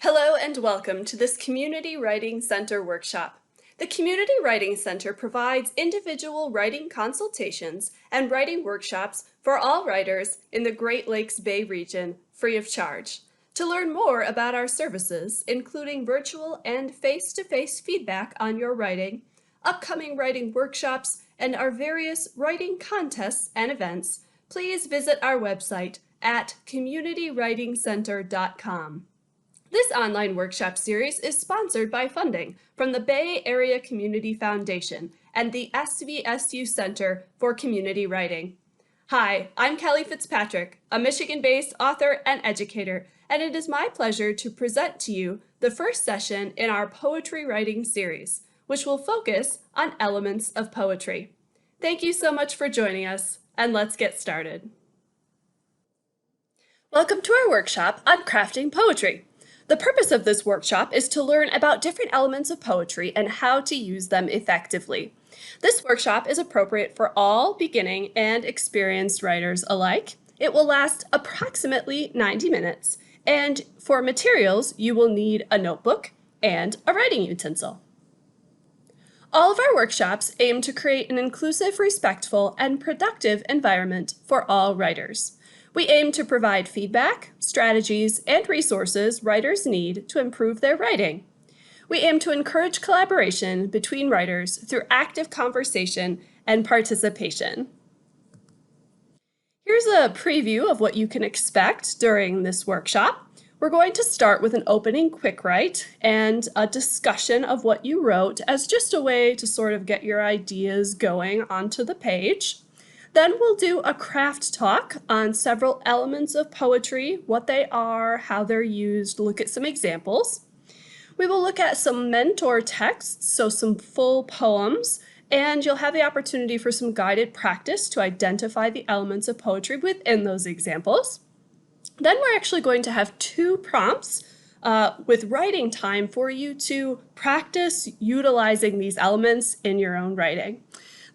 Hello and welcome to this Community Writing Center workshop. The Community Writing Center provides individual writing consultations and writing workshops for all writers in the Great Lakes Bay region free of charge. To learn more about our services, including virtual and face-to-face feedback on your writing, upcoming writing workshops, and our various writing contests and events, please visit our website at communitywritingcenter.com. This online workshop series is sponsored by funding from the Bay Area Community Foundation and the SVSU Center for Community Writing. Hi, I'm Kelly Fitzpatrick, a Michigan-based author and educator, and it is my pleasure to present to you the first session in our poetry writing series, which will focus on elements of poetry. Thank you so much for joining us, and let's get started. Welcome to our workshop on crafting poetry. The purpose of this workshop is to learn about different elements of poetry and how to use them effectively. This workshop is appropriate for all beginning and experienced writers alike. It will last approximately 90 minutes, and for materials, you will need a notebook and a writing utensil. All of our workshops aim to create an inclusive, respectful, and productive environment for all writers. We aim to provide feedback, strategies, and resources writers need to improve their writing. We aim to encourage collaboration between writers through active conversation and participation. Here's a preview of what you can expect during this workshop. We're going to start with an opening quick write and a discussion of what you wrote as just a way to sort of get your ideas going onto the page. Then we'll do a craft talk on several elements of poetry, what they are, how they're used, look at some examples. We will look at some mentor texts, so some full poems, and you'll have the opportunity for some guided practice to identify the elements of poetry within those examples. Then we're actually going to have two prompts with writing time for you to practice utilizing these elements in your own writing.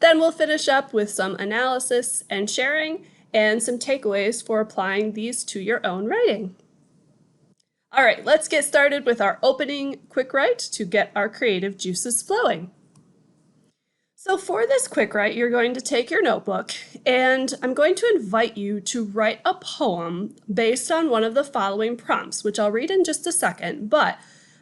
Then we'll finish up with some analysis and sharing and some takeaways for applying these to your own writing. All right, let's get started with our opening quick write to get our creative juices flowing. So for this quick write, you're going to take your notebook and I'm going to invite you to write a poem based on one of the following prompts, which I'll read in just a second, but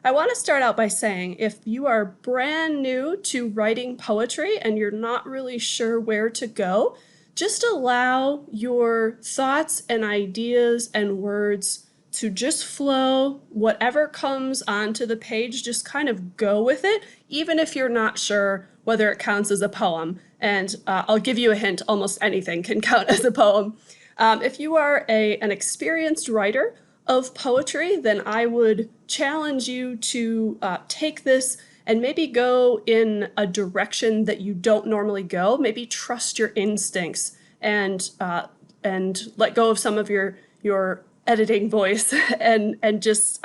I want to start out by saying if you are brand new to writing poetry and you're not really sure where to go, just allow your thoughts and ideas and words to just flow. Whatever comes onto the page, just kind of go with it, even if you're not sure whether it counts as a poem. And I'll give you a hint, almost anything can count as a poem. If you are an experienced writer of poetry, then I would challenge you to take this and maybe go in a direction that you don't normally go. Maybe trust your instincts and let go of some of your editing voice and just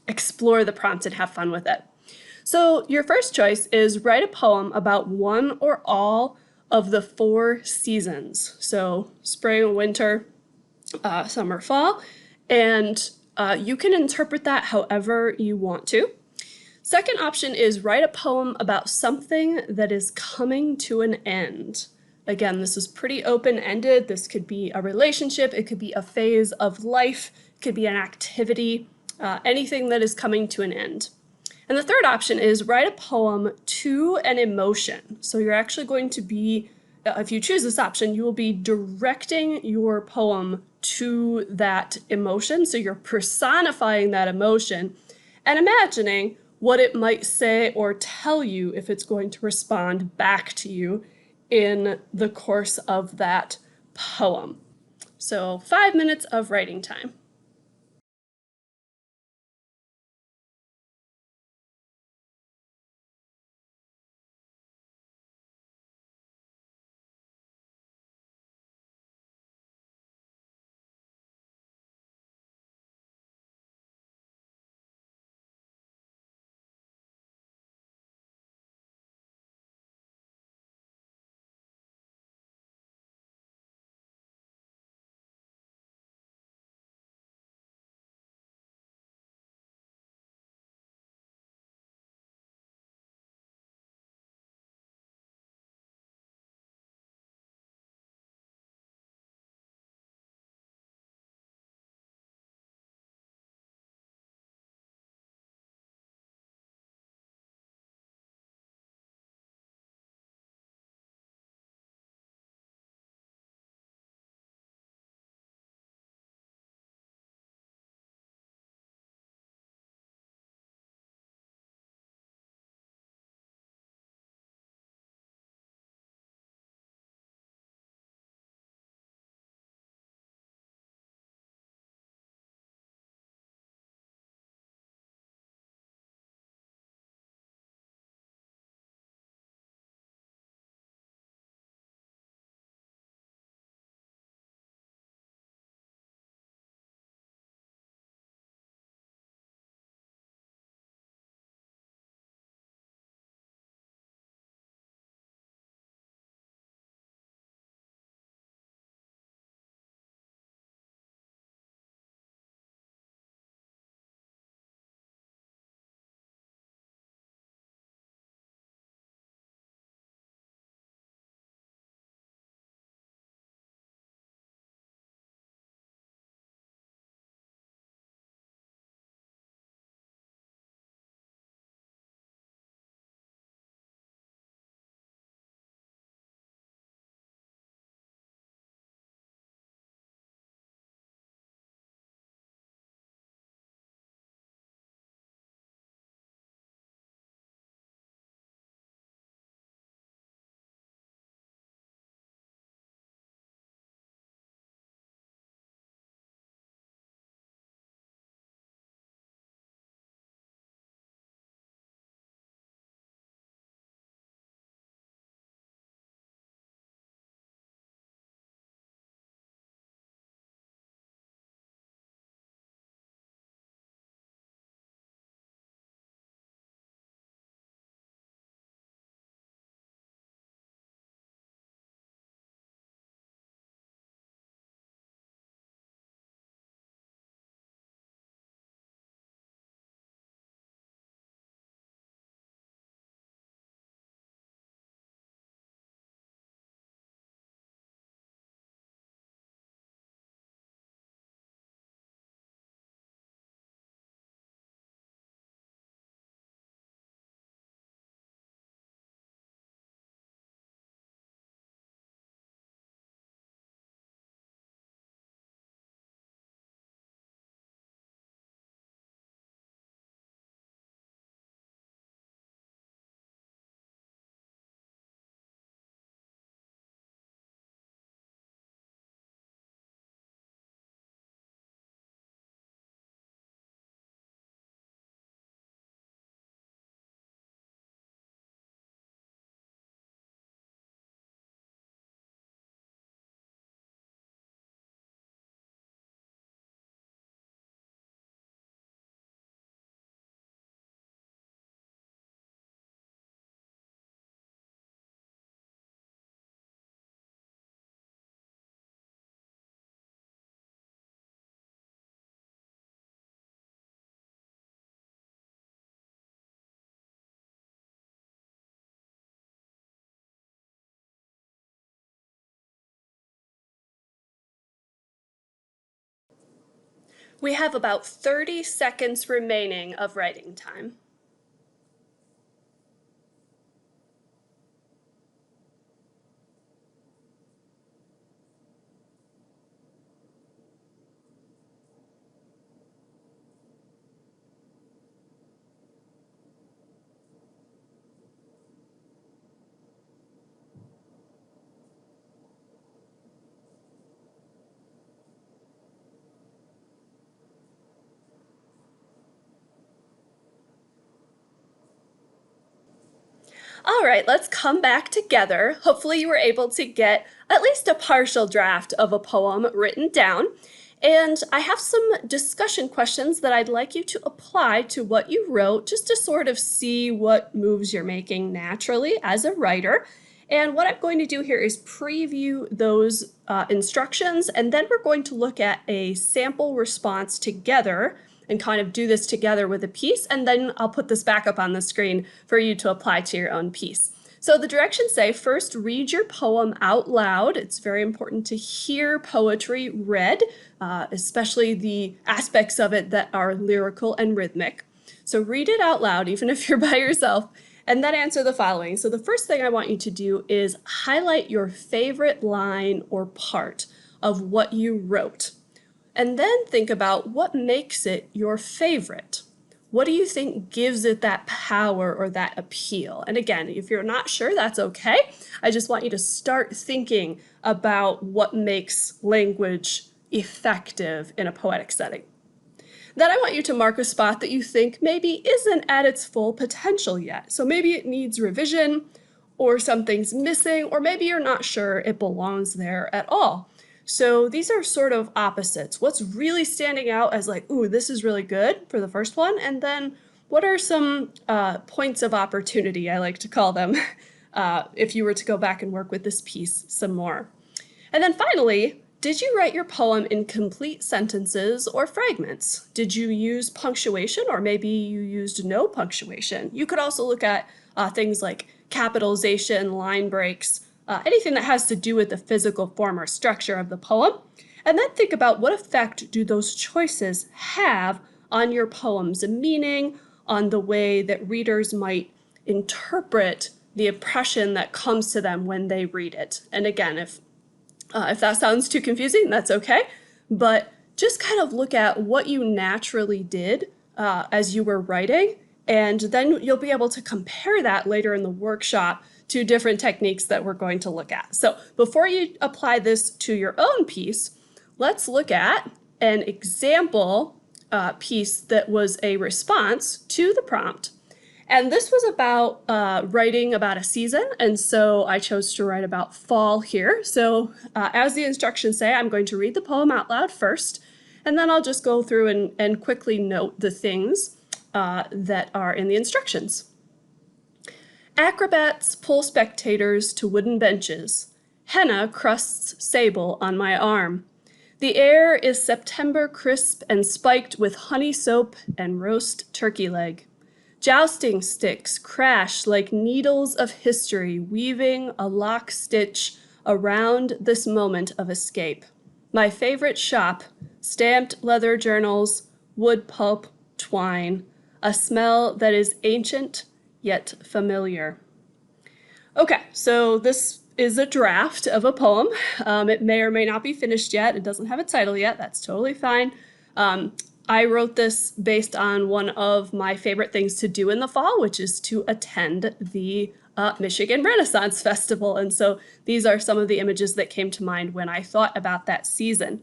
explore the prompt and have fun with it. So your first choice is write a poem about one or all of the 4 seasons. So spring, winter, summer, fall. And you can interpret that however you want to. Second option is write a poem about something that is coming to an end. Again, this is pretty open-ended. This could be a relationship, it could be a phase of life, it could be an activity, anything that is coming to an end. And the third option is write a poem to an emotion. So you're actually going to be, if you choose this option, you will be directing your poem to that emotion. So you're personifying that emotion and imagining what it might say or tell you if it's going to respond back to you in the course of that poem. So 5 minutes of writing time. We have about 30 seconds remaining of writing time. All right, let's come back together. Hopefully you were able to get at least a partial draft of a poem written down. And I have some discussion questions that I'd like you to apply to what you wrote, just to sort of see what moves you're making naturally as a writer. And what I'm going to do here is preview those instructions, and then we're going to look at a sample response together and kind of do this together with a piece, and then I'll put this back up on the screen for you to apply to your own piece. So the directions say, first read your poem out loud. It's very important to hear poetry read, especially the aspects of it that are lyrical and rhythmic. So read it out loud, even if you're by yourself, and then answer the following. So the first thing I want you to do is highlight your favorite line or part of what you wrote. And then think about what makes it your favorite. What do you think gives it that power or that appeal? And again, if you're not sure, that's okay. I just want you to start thinking about what makes language effective in a poetic setting. Then I want you to mark a spot that you think maybe isn't at its full potential yet. So maybe it needs revision, or something's missing, or maybe you're not sure it belongs there at all. So these are sort of opposites. What's really standing out as like, ooh, this is really good for the first one, and then what are some points of opportunity, I like to call them, if you were to go back and work with this piece some more. And then finally, did you write your poem in complete sentences or fragments? Did you use punctuation, or maybe you used no punctuation? You could also look at things like capitalization, line breaks, anything that has to do with the physical form or structure of the poem. And then think about what effect do those choices have on your poem's meaning, on the way that readers might interpret the impression that comes to them when they read it. And again, if that sounds too confusing, that's okay. But just kind of look at what you naturally did as you were writing, and then you'll be able to compare that later in the workshop to different techniques that we're going to look at. So before you apply this to your own piece, let's look at an example piece that was a response to the prompt. And this was about writing about a season, and so I chose to write about fall here. So as the instructions say, I'm going to read the poem out loud first, and then I'll just go through and quickly note the things that are in the instructions. Acrobats pull spectators to wooden benches. Henna crusts sable on my arm. The air is September crisp and spiked with honey soap and roast turkey leg. Jousting sticks crash like needles of history, weaving a lock stitch around this moment of escape. My favorite shop, stamped leather journals, wood pulp, twine, a smell that is ancient yet familiar. Okay, so this is a draft of a poem. It may or may not be finished yet. It doesn't have a title yet. That's totally fine. I wrote this based on one of my favorite things to do in the fall, which is to attend the Michigan Renaissance Festival. And so these are some of the images that came to mind when I thought about that season.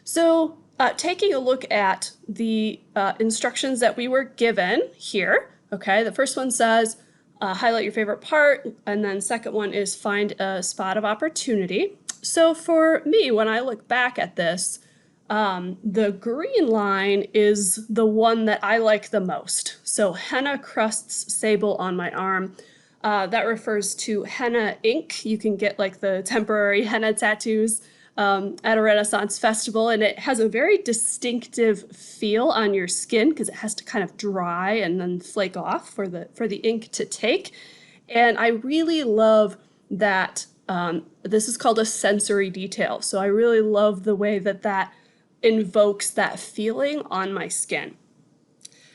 So taking a look at the instructions that we were given here, okay, the first one says, highlight your favorite part, and then second one is find a spot of opportunity. So for me, when I look back at this, the green line is the one that I like the most. So henna crusts sable on my arm. That refers to henna ink. You can get like the temporary henna tattoos at a Renaissance festival, and it has a very distinctive feel on your skin because it has to kind of dry and then flake off for the ink to take. And I really love that this is called a sensory detail. So I really love the way that invokes that feeling on my skin.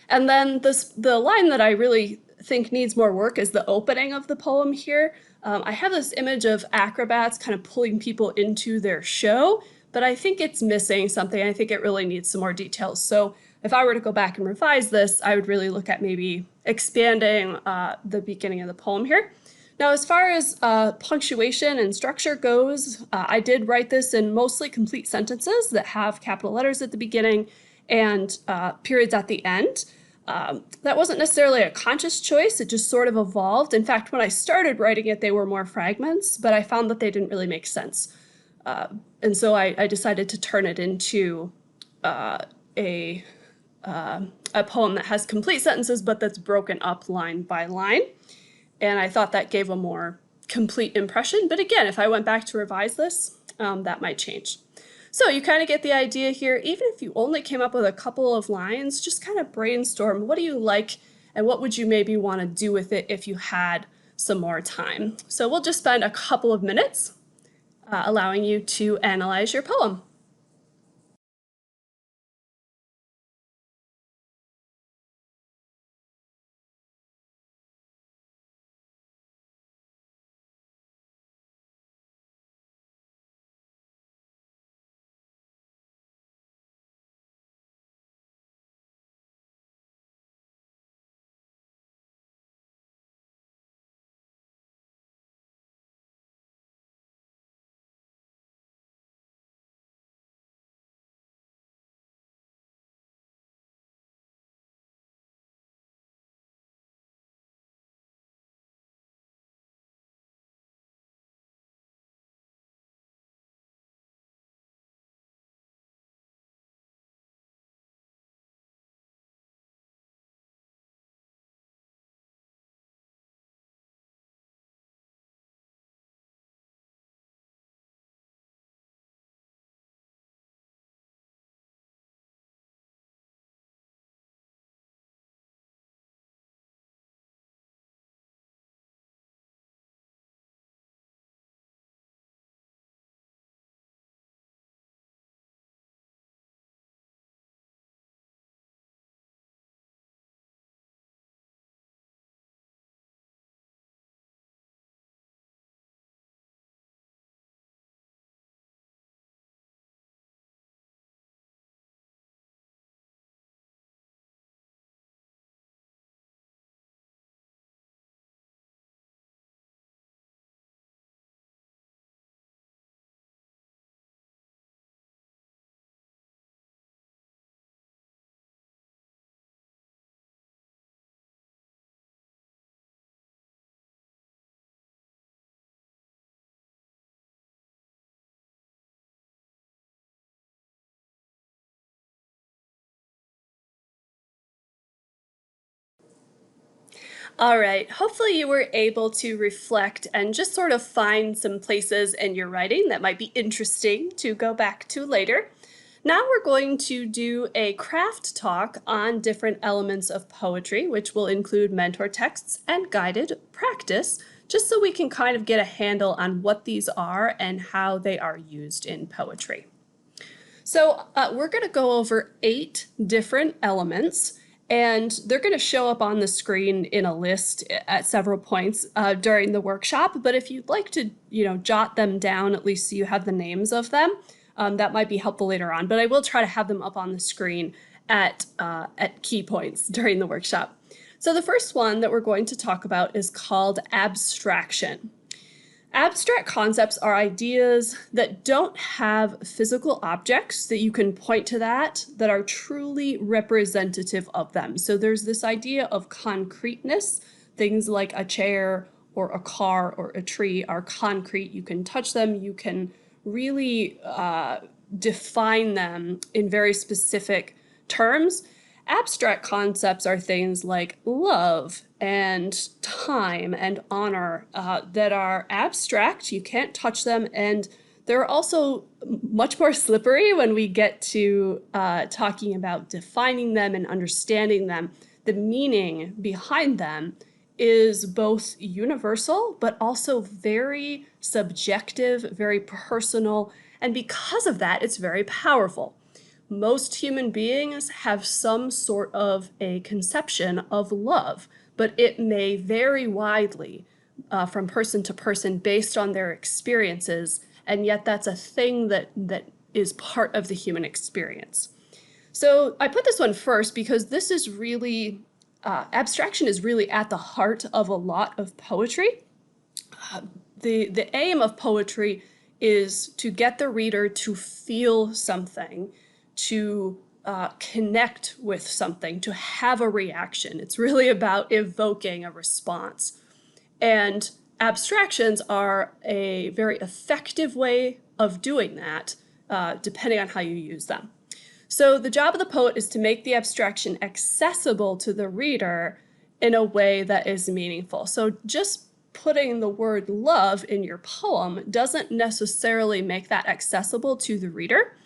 And then the line that I really think needs more work is the opening of the poem here. I have this image of acrobats kind of pulling people into their show, but I think it's missing something. I think it really needs some more details. So if I were to go back and revise this, I would really look at maybe expanding the beginning of the poem here. Now, as far as punctuation and structure goes, I did write this in mostly complete sentences that have capital letters at the beginning and periods at the end. That wasn't necessarily a conscious choice, it just sort of evolved. In fact, when I started writing it, they were more fragments, but I found that they didn't really make sense. And so I decided to turn it into a poem that has complete sentences, but that's broken up line by line. And I thought that gave a more complete impression. But again, if I went back to revise this, that might change. So you kind of get the idea here. Even if you only came up with a couple of lines, just kind of brainstorm. What do you like and what would you maybe want to do with it if you had some more time? So we'll just spend a couple of minutes allowing you to analyze your poem. All right, hopefully you were able to reflect and just sort of find some places in your writing that might be interesting to go back to later. Now we're going to do a craft talk on different elements of poetry, which will include mentor texts and guided practice, just so we can kind of get a handle on what these are and how they are used in poetry. So we're going to go over 8 different elements, and they're going to show up on the screen in a list at several points during the workshop. But if you'd like to, jot them down, at least so you have the names of them, that might be helpful later on. But I will try to have them up on the screen at key points during the workshop. So the first one that we're going to talk about is called abstraction. Abstract concepts are ideas that don't have physical objects that you can point to that are truly representative of them. So there's this idea of concreteness. Things like a chair or a car or a tree are concrete. You can touch them. You can really define them in very specific terms. Abstract concepts are things like love and time and honor that are abstract. You can't touch them, and they're also much more slippery when we get to talking about defining them and understanding them. The meaning behind them is both universal, but also very subjective, very personal, and because of that, it's very powerful. most human beings have some sort of a conception of love, but it may vary widely from person to person based on their experiences, and yet that's a thing that is part of the human experience. So I put this one first because this is really, abstraction is really at the heart of a lot of poetry. The aim of poetry is to get the reader to feel something, to connect with something, to have a reaction. It's really about evoking a response. And abstractions are a very effective way of doing that, depending on how you use them. So the job of the poet is to make the abstraction accessible to the reader in a way that is meaningful. So just putting the word love in your poem doesn't necessarily make that accessible to the reader.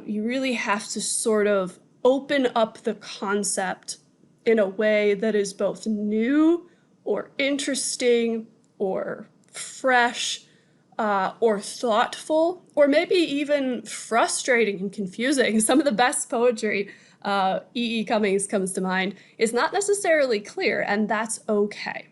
You really have to sort of open up the concept in a way that is both new or interesting or fresh or thoughtful, or maybe even frustrating and confusing. Some of the best poetry, E.E. Cummings comes to mind, is not necessarily clear, and that's okay.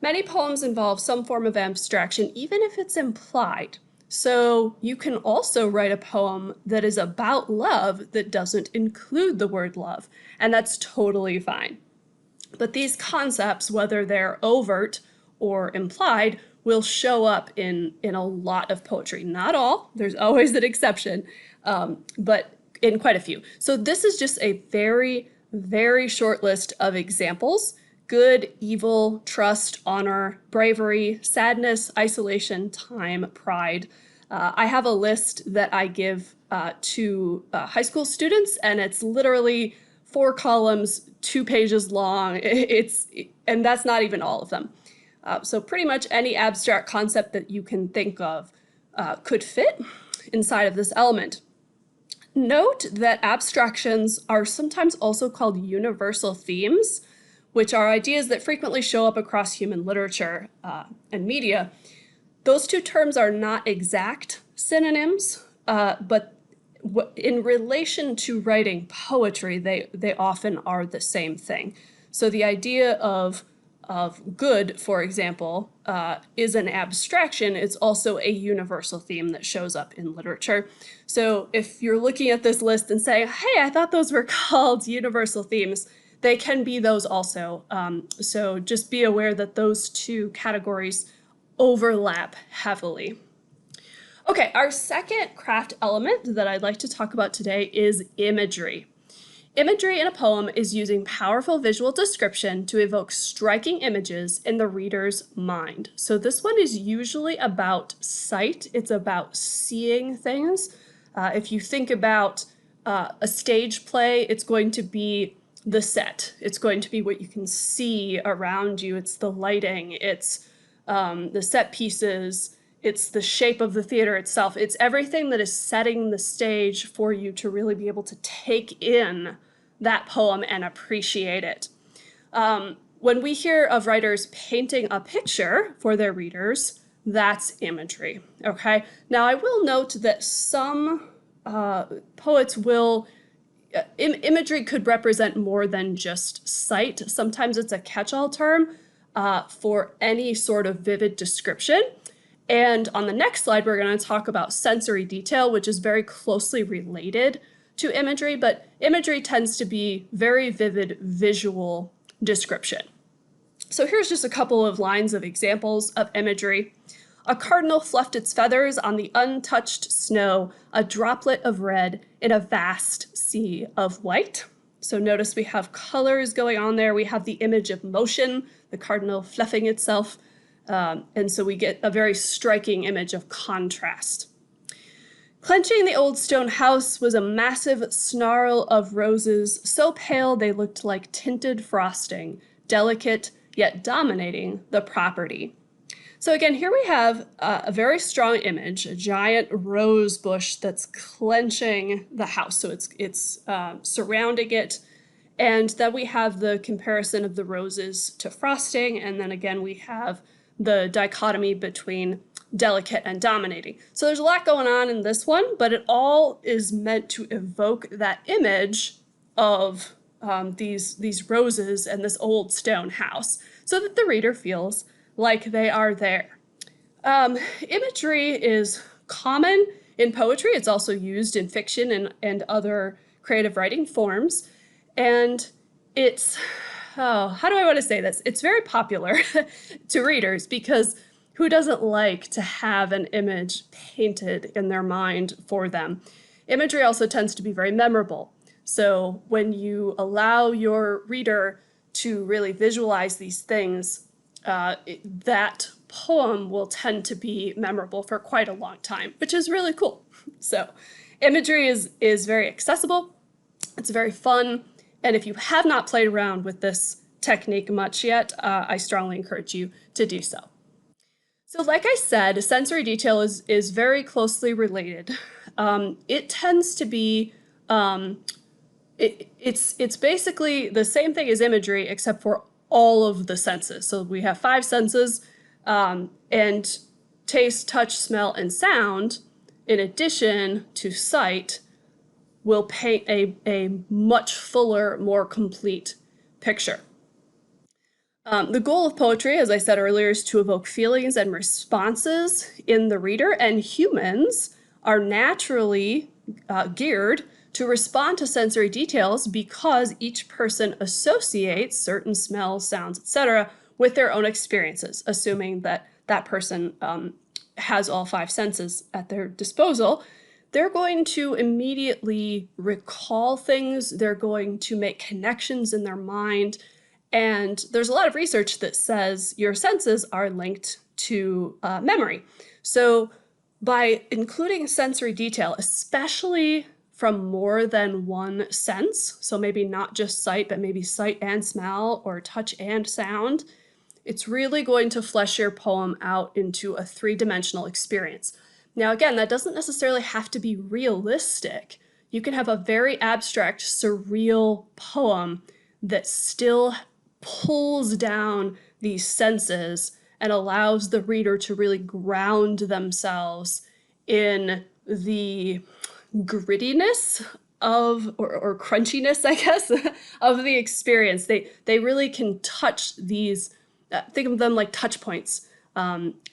Many poems involve some form of abstraction, even if it's implied. So you can also write a poem that is about love that doesn't include the word love, and that's totally fine. But these concepts, whether they're overt or implied, will show up in a lot of poetry. Not all, there's always an exception, but in quite a few. So this is just a very, very short list of examples: good, evil, trust, honor, bravery, sadness, isolation, time, pride. I have a list that I give to high school students, and it's literally 4 columns, 2 pages long. And that's not even all of them. So pretty much any abstract concept that you can think of could fit inside of this element. Note that abstractions are sometimes also called universal themes, which are ideas that frequently show up across human literature and media. Those two terms are not exact synonyms, but in relation to writing poetry, they often are the same thing. So the idea of good, for example, is an abstraction. It's also a universal theme that shows up in literature. So if you're looking at this list and saying, hey, I thought those were called universal themes, they can be those also. So just be aware that those two categories overlap heavily. Okay, our second craft element that I'd like to talk about today is imagery. Imagery in a poem is using powerful visual description to evoke striking images in the reader's mind. So this one is usually about sight. It's about seeing things. If you think about a stage play, it's going to be the set. It's going to be what you can see around you. It's the lighting. It's the set pieces. It's the shape of the theater itself. It's everything that is setting the stage for you to really be able to take in that poem and appreciate it. When we hear of writers painting a picture for their readers, that's imagery, okay? Now, I will note that some poets will, imagery could represent more than just sight. Sometimes it's a catch-all term for any sort of vivid description. And on the next slide, we're going to talk about sensory detail, which is very closely related to imagery, but imagery tends to be very vivid visual description. So here's just a couple of lines of examples of imagery. A cardinal fluffed its feathers on the untouched snow, a droplet of red in a vast sea of white. So notice we have colors going on there. We have the image of motion, the cardinal fluffing itself. And so we get a very striking image of contrast. Clenching the old stone house was a massive snarl of roses, so pale they looked like tinted frosting, delicate yet dominating the property. So again, here we have a very strong image, a giant rose bush that's clenching the house. So it's surrounding it. And then we have the comparison of the roses to frosting. And then again, we have the dichotomy between delicate and dominating. So there's a lot going on in this one, but it all is meant to evoke that image of these roses and this old stone house so that the reader feels like they are there. Imagery is common in poetry. It's also used in fiction and other creative writing forms. And it's, oh, how do I want to say this? It's very popular to readers because who doesn't like to have an image painted in their mind for them? Imagery also tends to be very memorable. So when you allow your reader to really visualize these things, that poem will tend to be memorable for quite a long time, which is really cool. So imagery is very accessible. It's very fun. And if you have not played around with this technique much yet, I strongly encourage you to do so. So like I said, sensory detail is very closely related. It tends to be, it's basically the same thing as imagery except for all of the senses. So we have 5 senses, and taste, touch, smell, and sound, in addition to sight, will paint a much fuller, more complete picture. The goal of poetry, as I said earlier, is to evoke feelings and responses in the reader, and humans are naturally geared to respond to sensory details because each person associates certain smells, sounds, etc. with their own experiences, assuming that that person has all 5 senses at their disposal. They're going to immediately recall things, they're going to make connections in their mind, and there's a lot of research that says your senses are linked to memory. So by including sensory detail, especially from more than one sense, so maybe not just sight, but maybe sight and smell or touch and sound, it's really going to flesh your poem out into a 3-dimensional experience. Now, again, that doesn't necessarily have to be realistic. You can have a very abstract, surreal poem that still pulls down these senses and allows the reader to really ground themselves in the grittiness of, or crunchiness, I guess, of the experience. They really can touch these, think of them like touch points,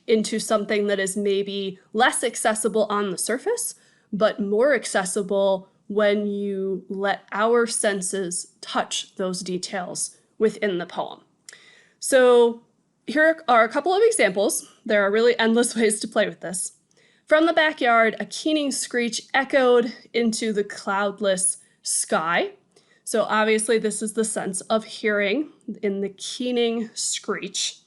into something that is maybe less accessible on the surface, but more accessible when you let our senses touch those details within the poem. So here are a couple of examples. There are really endless ways to play with this. From the backyard, a keening screech echoed into the cloudless sky. So obviously this is the sense of hearing in the keening screech.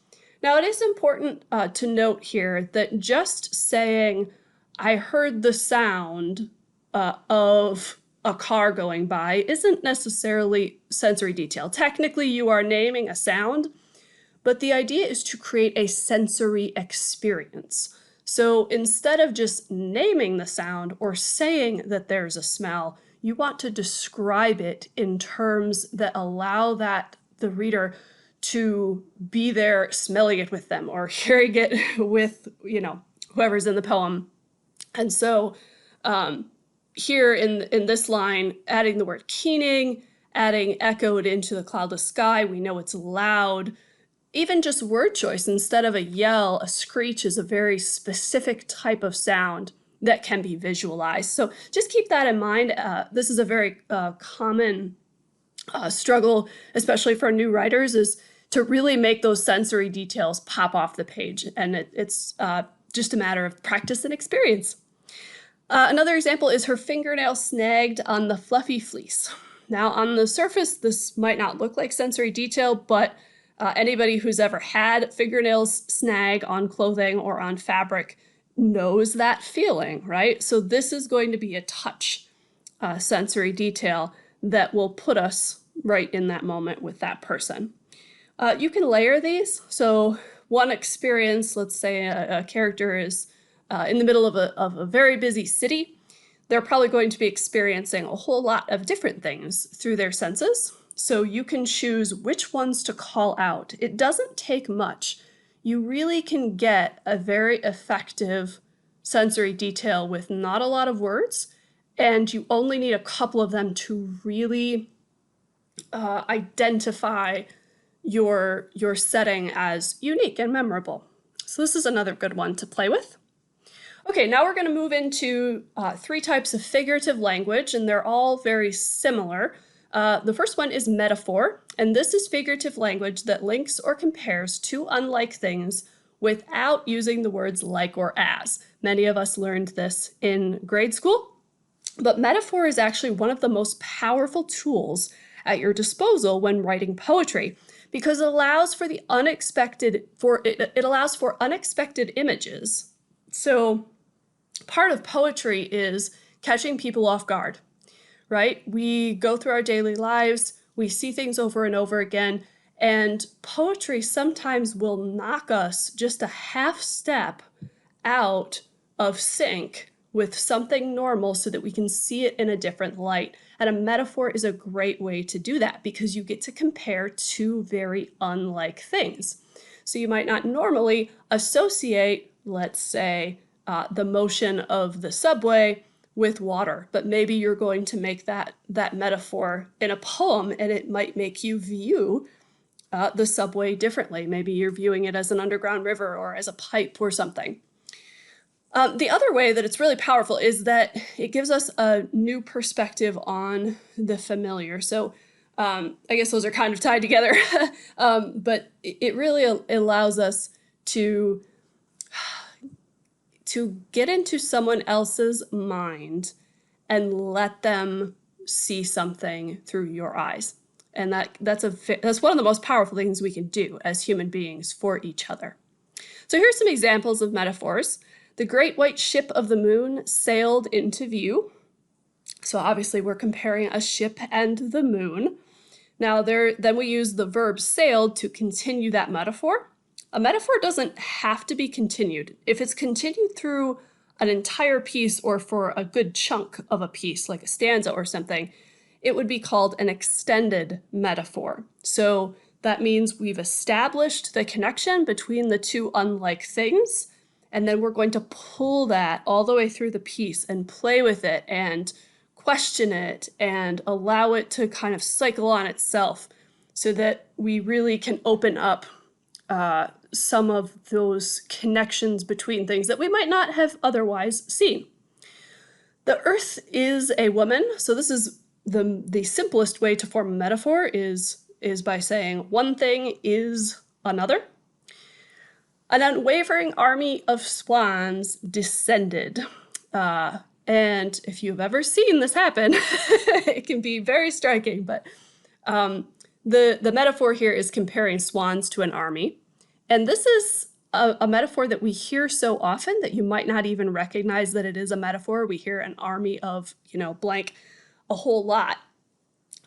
Now it is important to note here that just saying, I heard the sound of a car going by isn't necessarily sensory detail. Technically you are naming a sound, but the idea is to create a sensory experience. So instead of just naming the sound or saying that there's a smell, you want to describe it in terms that allow the reader to be there smelling it with them or hearing it with, whoever's in the poem. And so here in this line, adding the word keening, adding echoed into the cloudless sky, we know it's loud. Even just word choice, instead of a yell, a screech is a very specific type of sound that can be visualized. So just keep that in mind. This is a very common struggle, especially for new writers, is to really make those sensory details pop off the page. And it's just a matter of practice and experience. Another example is her fingernail snagged on the fluffy fleece. Now on the surface, this might not look like sensory detail, but anybody who's ever had fingernails snag on clothing or on fabric knows that feeling, right? So this is going to be a touch sensory detail that will put us right in that moment with that person. You can layer these. So one experience, let's say a character is in the middle of a very busy city. They're probably going to be experiencing a whole lot of different things through their senses. So you can choose which ones to call out. It doesn't take much. you really can get a very effective sensory detail with not a lot of words, and you only need a couple of them to really identify your setting as unique and memorable. So this is another good one to play with. Okay, now we're going to move into 3 types of figurative language, and they're all very similar. The first one is metaphor, and this is figurative language that links or compares two unlike things without using the words like or as. Many of us learned this in grade school, but metaphor is actually one of the most powerful tools at your disposal when writing poetry, because it allows for the unexpected, it allows for unexpected images. So part of poetry is catching people off guard, right? We go through our daily lives, we see things over and over again, and poetry sometimes will knock us just a half step out of sync with something normal so that we can see it in a different light. And a metaphor is a great way to do that because you get to compare two very unlike things. So you might not normally associate, let's say, the motion of the subway with water, but maybe you're going to make that metaphor in a poem, and it might make you view the subway differently. Maybe you're viewing it as an underground river or as a pipe or something. The other way that it's really powerful is that it gives us a new perspective on the familiar. So I guess those are kind of tied together, but it really allows us to get into someone else's mind and let them see something through your eyes. And that's one of the most powerful things we can do as human beings for each other. So here's some examples of metaphors. The great white ship of the moon sailed into view. So obviously we're comparing a ship and the moon. Now then we use the verb sailed to continue that metaphor. A metaphor doesn't have to be continued. If it's continued through an entire piece or for a good chunk of a piece, like a stanza or something, it would be called an extended metaphor. So that means we've established the connection between the two unlike things, and then we're going to pull that all the way through the piece and play with it and question it and allow it to kind of cycle on itself so that we really can open up some of those connections between things that we might not have otherwise seen. The earth is a woman. So this is the simplest way to form a metaphor is by saying one thing is another. An unwavering army of swans descended. And if you've ever seen this happen, it can be very striking, but the metaphor here is comparing swans to an army. And this is a metaphor that we hear so often that you might not even recognize that it is a metaphor. We hear an army of, blank a whole lot.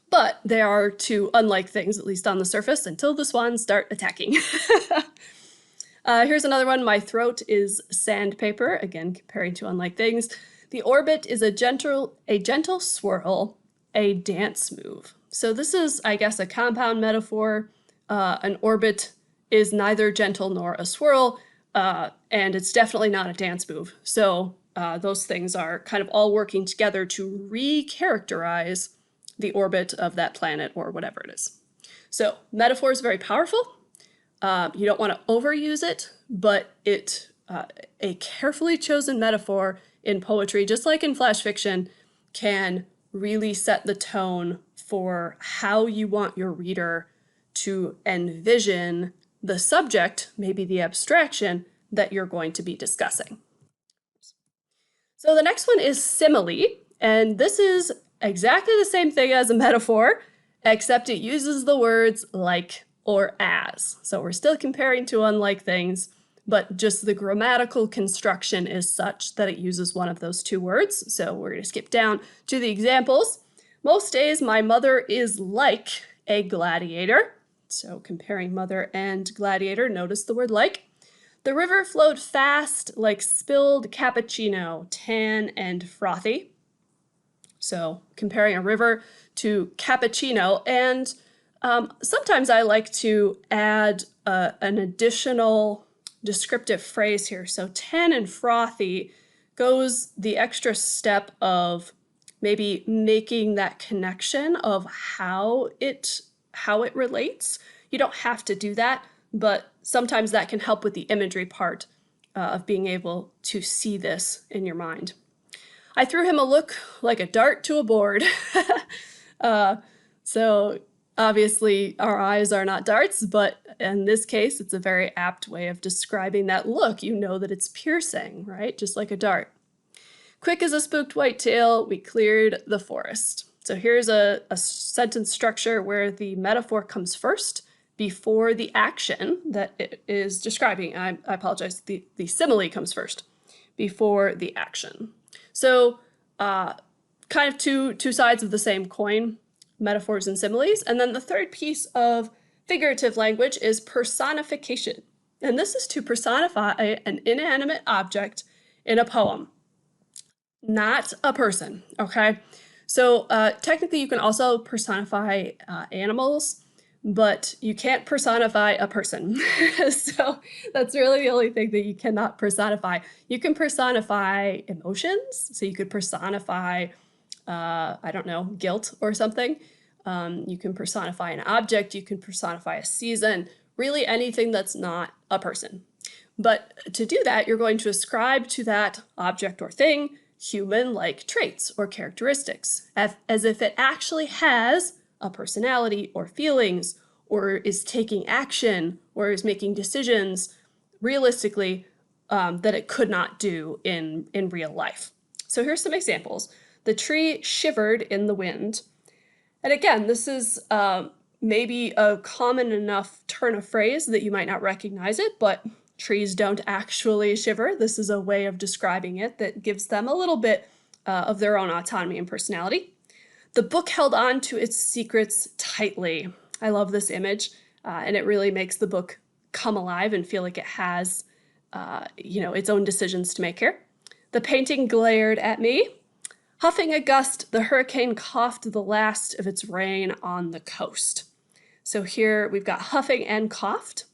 But they are two unlike things, at least on the surface, until the swans start attacking. Here's another one. My throat is sandpaper. Again, comparing to unlike things. The orbit is a gentle swirl, a dance move. So this is, I guess, a compound metaphor. An orbit is neither gentle nor a swirl, and it's definitely not a dance move. So those things are kind of all working together to recharacterize the orbit of that planet or whatever it is. So metaphor is very powerful. You don't want to overuse it, but a carefully chosen metaphor in poetry, just like in flash fiction, can really set the tone for how you want your reader to envision the subject, maybe the abstraction, that you're going to be discussing. So the next one is simile, and this is exactly the same thing as a metaphor, except it uses the words like or as. So we're still comparing to unlike things, but just the grammatical construction is such that it uses one of those two words. So we're going to skip down to the examples. Most days my mother is like a gladiator. So comparing mother and gladiator, notice the word like. The river flowed fast like spilled cappuccino, tan and frothy. So comparing a river to cappuccino. And sometimes I like to add an additional descriptive phrase here. So tan and frothy goes the extra step of maybe making that connection of how it relates. You don't have to do that, but sometimes that can help with the imagery part of being able to see this in your mind. I threw him a look like a dart to a board. So obviously our eyes are not darts, but in this case, it's a very apt way of describing that look. You know that it's piercing, right? Just like a dart. Quick as a spooked whitetail, we cleared the forest. So here's a sentence structure where the metaphor comes first before the action that it is describing. I apologize, the simile comes first before the action. So kind of two sides of the same coin, metaphors and similes. And then the third piece of figurative language is personification. And this is to personify an inanimate object in a poem, not a person, okay? So technically you can also personify animals, but you can't personify a person. So that's really the only thing that you cannot personify. You can personify emotions. So you could personify, I don't know, guilt or something. You can personify an object. You can personify a season, really anything that's not a person. But to do that, you're going to ascribe to that object or thing human-like traits or characteristics, as if it actually has a personality or feelings, or is taking action, or is making decisions realistically that it could not do in real life. So here's some examples. The tree shivered in the wind. And again, this is maybe a common enough turn of phrase that you might not recognize it, but trees don't actually shiver. This is a way of describing it that gives them a little bit of their own autonomy and personality. The book held on to its secrets tightly. I love this image, and it really makes the book come alive and feel like it has, its own decisions to make here. The painting glared at me. Huffing a gust, the hurricane coughed the last of its rain on the coast. So here we've got huffing and coughed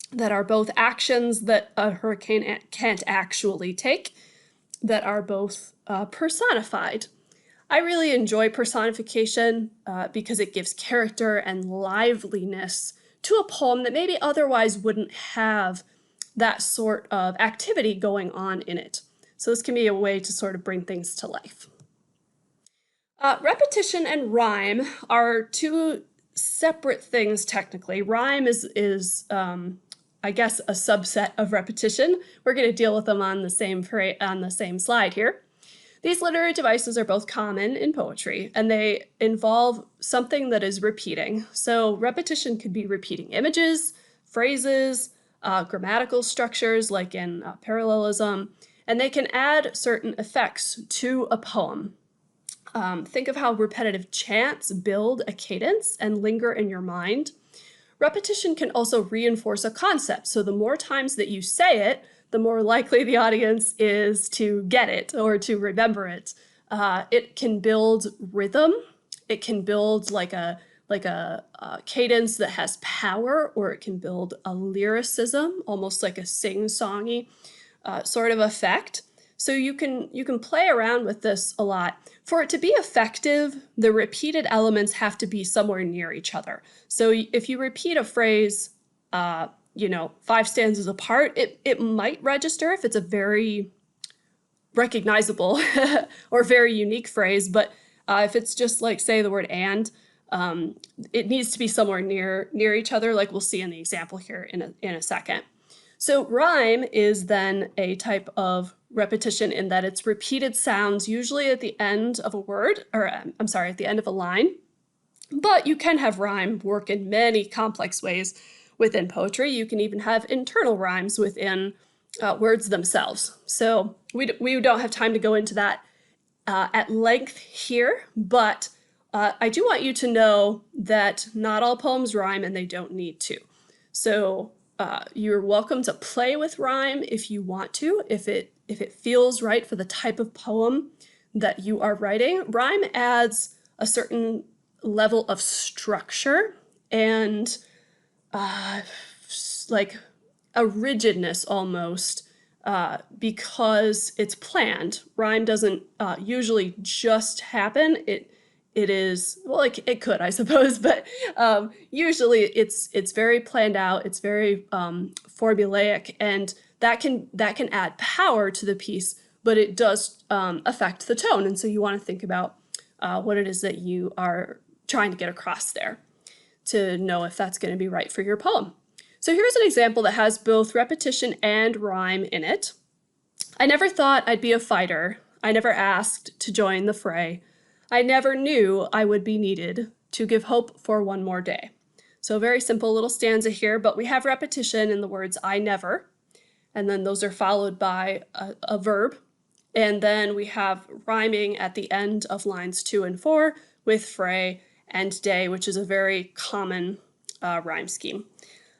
that are both actions that a hurricane can't actually take, that are both personified. I really enjoy personification because it gives character and liveliness to a poem that maybe otherwise wouldn't have that sort of activity going on in it. So this can be a way to sort of bring things to life. Repetition and rhyme are two separate things technically. Rhyme is I guess, a subset of repetition. We're going to deal with them on the same slide here. These literary devices are both common in poetry, and they involve something that is repeating. So repetition could be repeating images, phrases, grammatical structures like in parallelism, and they can add certain effects to a poem. Think of how repetitive chants build a cadence and linger in your mind. Repetition can also reinforce a concept. So the more times that you say it, the more likely the audience is to get it or to remember it. It can build rhythm. It can build like a cadence that has power, or it can build a lyricism, almost like a sing-songy sort of effect. So you can play around with this a lot. For it to be effective, the repeated elements have to be somewhere near each other. So if you repeat a phrase, 5 stanzas apart, it might register if it's a very recognizable or very unique phrase. But if it's just like, say, the word and, it needs to be somewhere near each other, like we'll see in the example here in a second. So rhyme is then a type of repetition in that it's repeated sounds, usually at the end of a word, or at the end of a line. But you can have rhyme work in many complex ways within poetry. You can even have internal rhymes within words themselves. So we don't have time to go into that at length here, but I do want you to know that not all poems rhyme and they don't need to. So you're welcome to play with rhyme if you want to, if it feels right for the type of poem that you are writing. Rhyme adds a certain level of structure and a rigidness almost because it's planned. Rhyme doesn't usually just happen. It is, well, it could, I suppose, but usually it's very planned out. It's very formulaic, and that can add power to the piece, but it does affect the tone. And so you want to think about what it is that you are trying to get across there to know if that's going to be right for your poem. So here's an example that has both repetition and rhyme in it. I never thought I'd be a fighter. I never asked to join the fray. I never knew I would be needed to give hope for one more day. So very simple little stanza here, but we have repetition in the words I never, and then those are followed by a verb. And then we have rhyming at the end of lines 2 and 4 with fray and day, which is a very common rhyme scheme.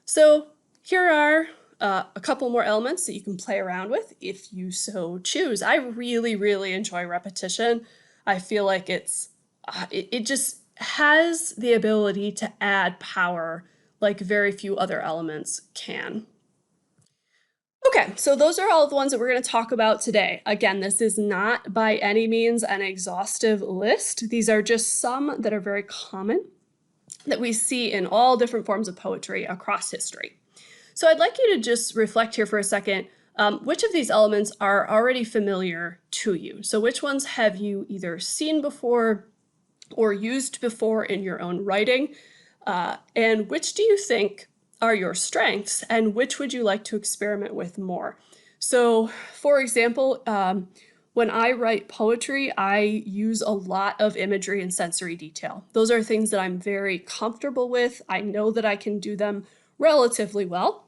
So here are a couple more elements that you can play around with if you so choose. I really, really enjoy repetition. I feel like it just has the ability to add power like very few other elements can. Okay, so those are all the ones that we're going to talk about today. Again, this is not by any means an exhaustive list. These are just some that are very common that we see in all different forms of poetry across history. So I'd like you to just reflect here for a second. Which of these elements are already familiar to you? So which ones have you either seen before or used before in your own writing? And which do you think are your strengths, and which would you like to experiment with more? So, for example, when I write poetry, I use a lot of imagery and sensory detail. Those are things that I'm very comfortable with. I know that I can do them relatively well.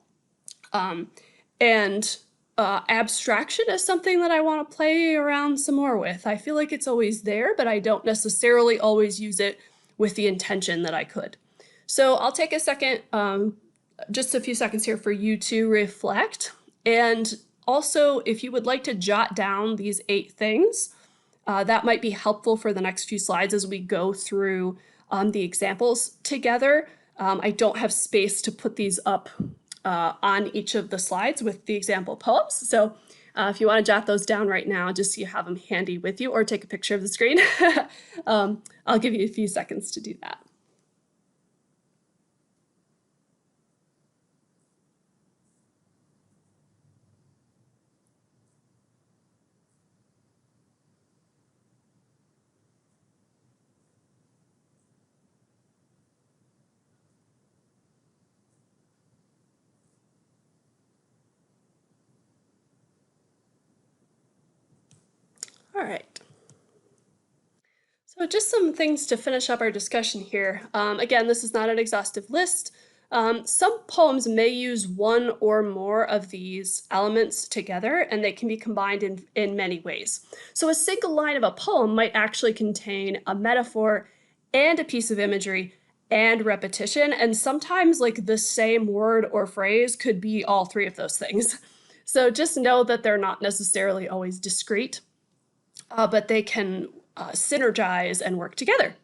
Abstraction is something that I want to play around some more with. I feel like it's always there, but I don't necessarily always use it with the intention that I could. So I'll take a second, just a few seconds here for you to reflect. And also, if you would like to jot down these 8 things, that might be helpful for the next few slides as we go through the examples together. I don't have space to put these up on each of the slides with the example poems. So if you want to jot those down right now, just so you have them handy with you, or take a picture of the screen, I'll give you a few seconds to do that. All right. So just some things to finish up our discussion here. Again, this is not an exhaustive list. Some poems may use one or more of these elements together, and they can be combined in many ways. So a single line of a poem might actually contain a metaphor and a piece of imagery and repetition, and sometimes like the same word or phrase could be all 3 of those things. So just know that they're not necessarily always discrete, but they can synergize and work together.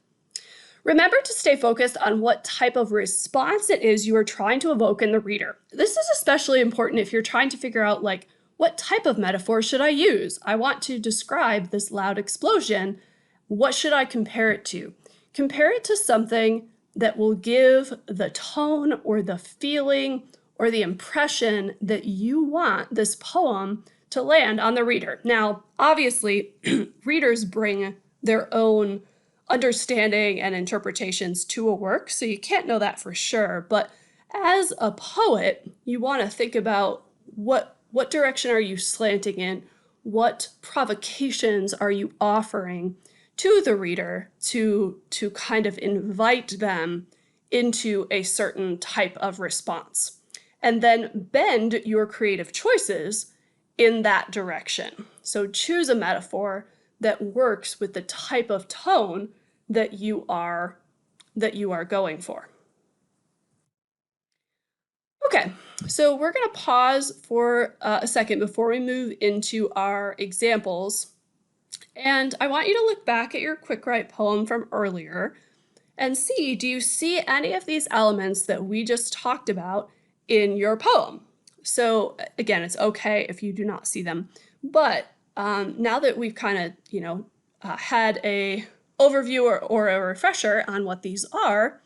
Remember to stay focused on what type of response it is you are trying to evoke in the reader. This is especially important if you're trying to figure out, like, what type of metaphor should I use? I want to describe this loud explosion. What should I compare it to? Compare it to something that will give the tone or the feeling or the impression that you want this poem to land on the reader. Now, obviously, readers bring their own understanding and interpretations to a work, so you can't know that for sure. But as a poet, you want to think about what direction are you slanting in? What provocations are you offering to the reader to kind of invite them into a certain type of response? And then bend your creative choices in that direction. So choose a metaphor that works with the type of tone that you are going for. Okay, so we're going to pause for a second before we move into our examples. And I want you to look back at your quick write poem from earlier and see, do you see any of these elements that we just talked about in your poem? So again, it's okay if you do not see them. But now that we've kind of, had a overview or a refresher on what these are,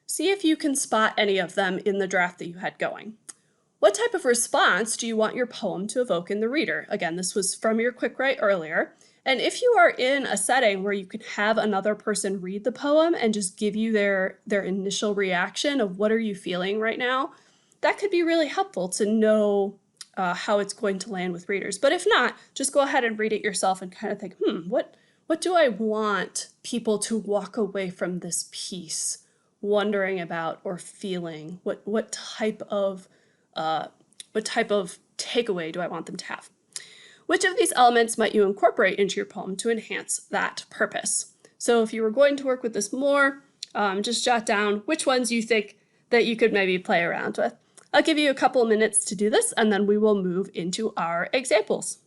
see if you can spot any of them in the draft that you had going. What type of response do you want your poem to evoke in the reader? Again, this was from your quick write earlier. And if you are in a setting where you can have another person read the poem and just give you their initial reaction of what are you feeling right now, that could be really helpful to know how it's going to land with readers. But if not, just go ahead and read it yourself and kind of think, what do I want people to walk away from this piece wondering about or feeling? What type of takeaway do I want them to have? Which of these elements might you incorporate into your poem to enhance that purpose? So if you were going to work with this more, just jot down which ones you think that you could maybe play around with. I'll give you a couple of minutes to do this, and then we will move into our examples.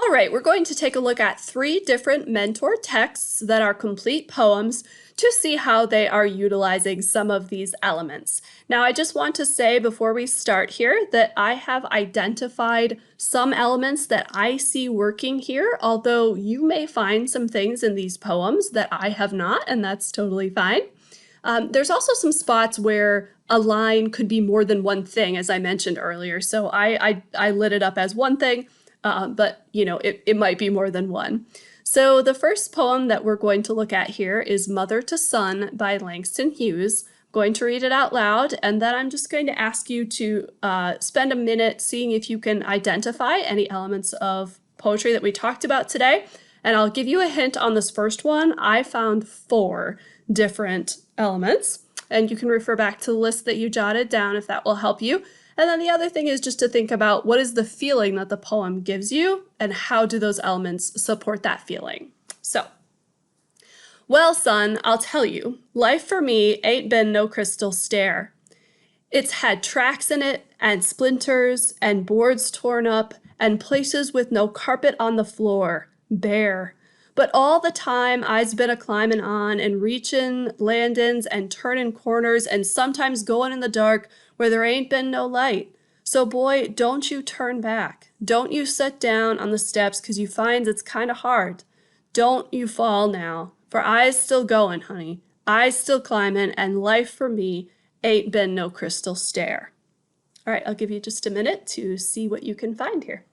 All right, we're going to take a look at 3 different mentor texts that are complete poems to see how they are utilizing some of these elements. Now, I just want to say before we start here that I have identified some elements that I see working here, although you may find some things in these poems that I have not, and that's totally fine. There's also some spots where a line could be more than one thing, as I mentioned earlier. So I lit it up as one thing, but it might be more than one. So the first poem that we're going to look at here is Mother to Son by Langston Hughes. I'm going to read it out loud, and then I'm just going to ask you to spend a minute seeing if you can identify any elements of poetry that we talked about today. And I'll give you a hint on this first one. I found 4 different elements, and you can refer back to the list that you jotted down if that will help you. And then the other thing is just to think about what is the feeling that the poem gives you and how do those elements support that feeling. So, well, son, I'll tell you, life for me ain't been no crystal stair. It's had tracks in it and splinters and boards torn up and places with no carpet on the floor, bare. But all the time I's been a climbin' on and reachin' landin's and turnin' corners and sometimes goin' in the dark where there ain't been no light. So boy, don't you turn back. Don't you set down on the steps 'cause you finds it's kinda hard. Don't you fall now, for I's still goin', honey. I's still climbin' and life for me ain't been no crystal stair. All right, I'll give you just a minute to see what you can find here.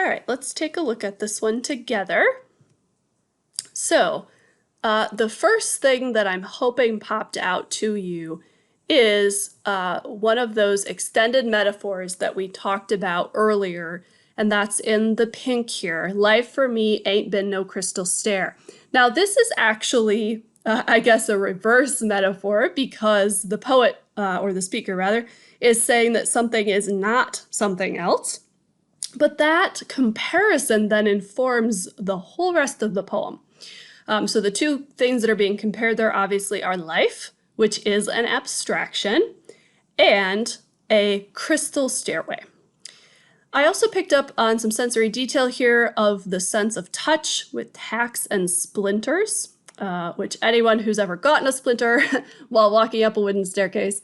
All right, let's take a look at this one together. So, the first thing that I'm hoping popped out to you is one of those extended metaphors that we talked about earlier, and that's in the pink here. Life for me ain't been no crystal stair. Now, this is actually, I guess, a reverse metaphor because the poet, or the speaker rather, is saying that something is not something else. But that comparison then informs the whole rest of the poem. So the two things that are being compared there obviously are life, which is an abstraction, and a crystal stairway. I also picked up on some sensory detail here of the sense of touch with tacks and splinters, which anyone who's ever gotten a splinter while walking up a wooden staircase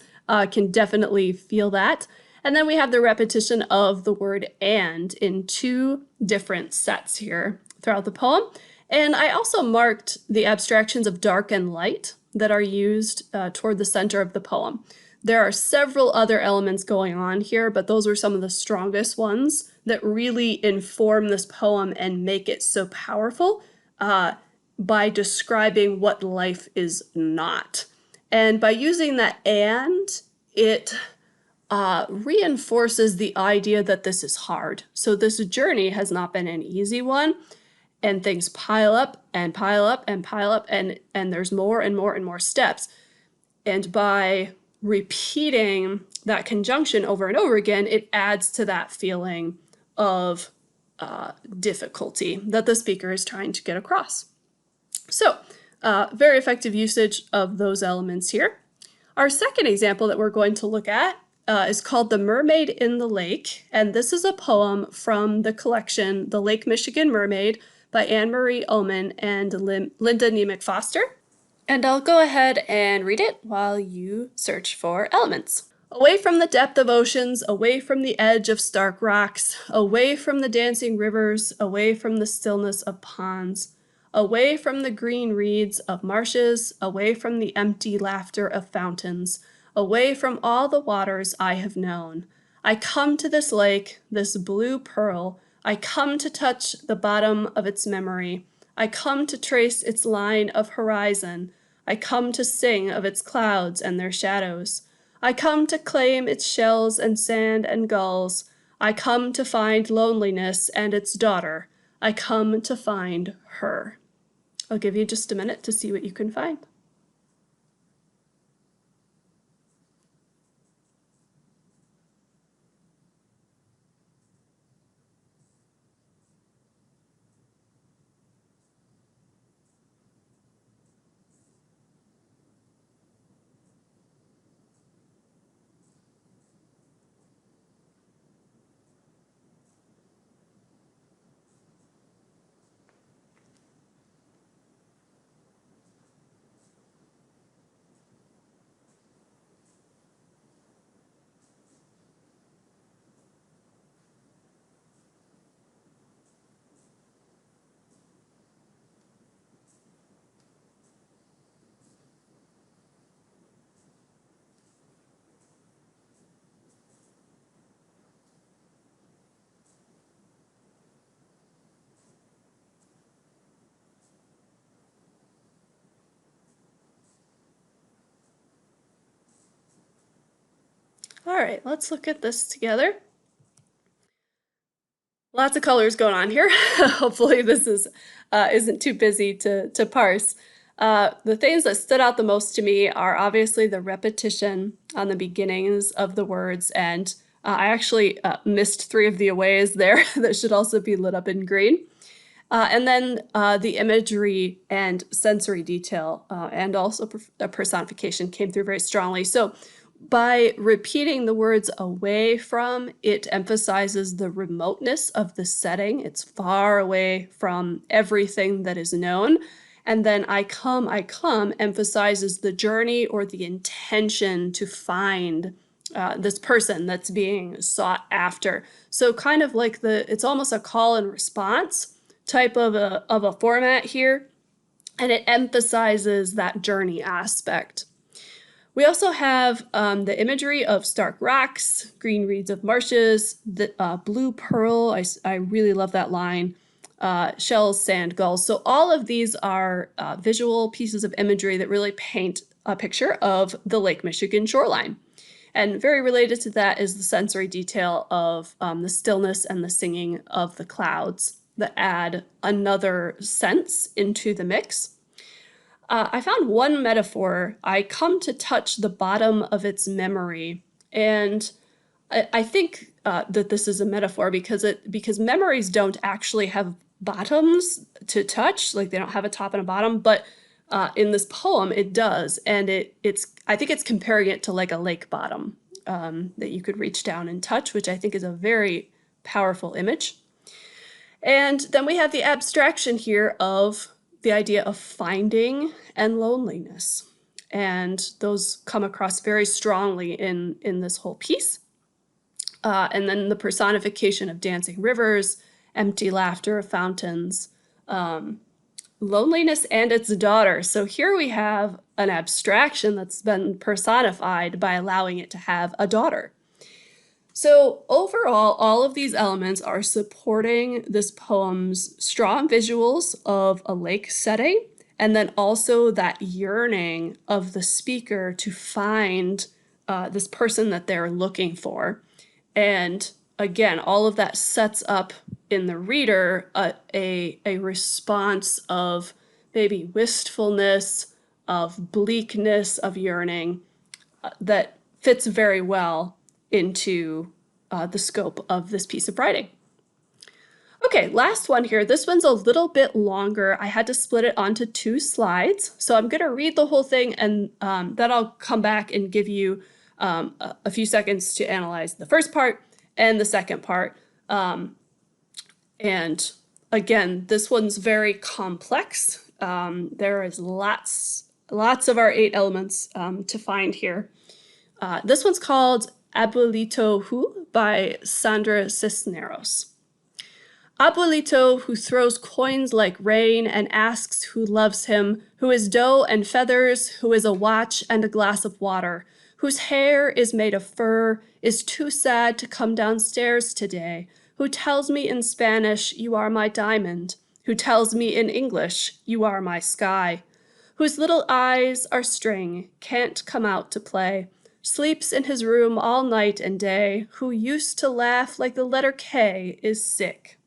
can definitely feel that. And then we have the repetition of the word and in two different sets here throughout the poem. And I also marked the abstractions of dark and light that are used toward the center of the poem. There are several other elements going on here, but those were some of the strongest ones that really inform this poem and make it so powerful by describing what life is not. And by using that and, it reinforces the idea that this is hard. So this journey has not been an easy one, and things pile up and pile up and pile up, and there's more and more and more steps. And by repeating that conjunction over and over again, it adds to that feeling of difficulty that the speaker is trying to get across. So, very effective usage of those elements here. Our second example that we're going to look at is called The Mermaid in the Lake, and this is a poem from the collection The Lake Michigan Mermaid by Anne Marie Oman and Linda Nemec Foster. And I'll go ahead and read it while you search for elements. Away from the depth of oceans, away from the edge of stark rocks, away from the dancing rivers, away from the stillness of ponds, away from the green reeds of marshes, away from the empty laughter of fountains, away from all the waters I have known. I come to this lake, this blue pearl. I come to touch the bottom of its memory. I come to trace its line of horizon. I come to sing of its clouds and their shadows. I come to claim its shells and sand and gulls. I come to find loneliness and its daughter. I come to find her. I'll give you just a minute to see what you can find. All right, let's look at this together. Lots of colors going on here. Hopefully this isn't too busy to parse. The things that stood out the most to me are obviously the repetition on the beginnings of the words, and I actually missed 3 of the aways there that should also be lit up in green. And then the imagery and sensory detail and also personification came through very strongly. So by repeating the words away from, it emphasizes the remoteness of the setting. It's far away from everything that is known. And then I come emphasizes the journey or the intention to find this person that's being sought after. So kind of like it's almost a call and response type of a format here, and it emphasizes that journey aspect. We also have the imagery of stark rocks, green reeds of marshes, the blue pearl. I really love that line. Shells, sand, gulls. So all of these are visual pieces of imagery that really paint a picture of the Lake Michigan shoreline. And very related to that is the sensory detail of the stillness and the singing of the clouds that add another sense into the mix. I found one metaphor. I come to touch the bottom of its memory, and I think that this is a metaphor because memories don't actually have bottoms to touch, like they don't have a top and a bottom, but in this poem it does, and it's I think it's comparing it to like a lake bottom that you could reach down and touch, which I think is a very powerful image. And then we have the abstraction here of the idea of finding and loneliness. And those come across very strongly in this whole piece. And then the personification of dancing rivers, empty laughter of fountains, loneliness and its daughter. So here we have an abstraction that's been personified by allowing it to have a daughter. So overall, all of these elements are supporting this poem's strong visuals of a lake setting, and then also that yearning of the speaker to find this person that they're looking for. And again, all of that sets up in the reader a response of maybe wistfulness, of bleakness, of yearning that fits very well into the scope of this piece of writing. Okay, last one here. This one's a little bit longer. I had to split it onto 2 slides. So I'm going to read the whole thing, and then I'll come back and give you a few seconds to analyze the first part and the second part. And again, this one's very complex. There is lots of our 8 elements to find here. This one's called Abuelito Who by Sandra Cisneros. Abuelito, who throws coins like rain and asks who loves him, who is dough and feathers, who is a watch and a glass of water, whose hair is made of fur, is too sad to come downstairs today, who tells me in Spanish, you are my diamond, who tells me in English, you are my sky, whose little eyes are string, can't come out to play, sleeps in his room all night and day, who used to laugh like the letter K, is sick.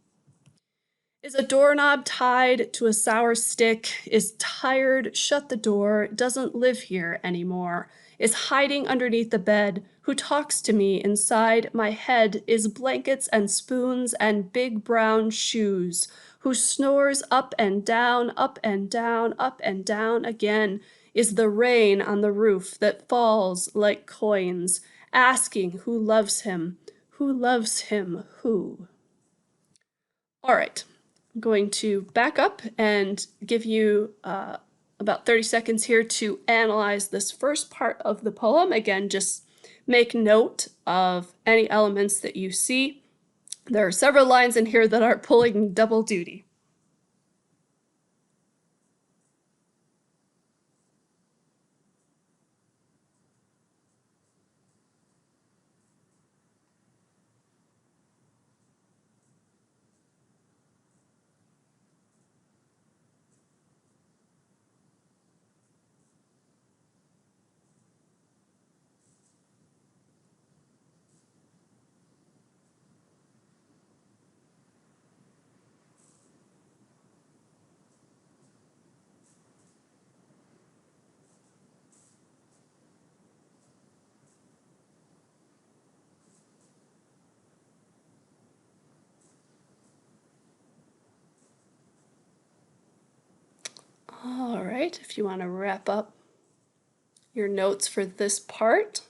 Is a doorknob tied to a sour stick, is tired, shut the door, doesn't live here anymore, is hiding underneath the bed, who talks to me inside my head, is blankets and spoons and big brown shoes, who snores up and down, up and down, up and down again, is the rain on the roof that falls like coins, asking who loves him, who? All right. I'm going to back up and give you about 30 seconds here to analyze this first part of the poem. Again, just make note of any elements that you see. There are several lines in here that are pulling double duty. All right, if you want to wrap up your notes for this part.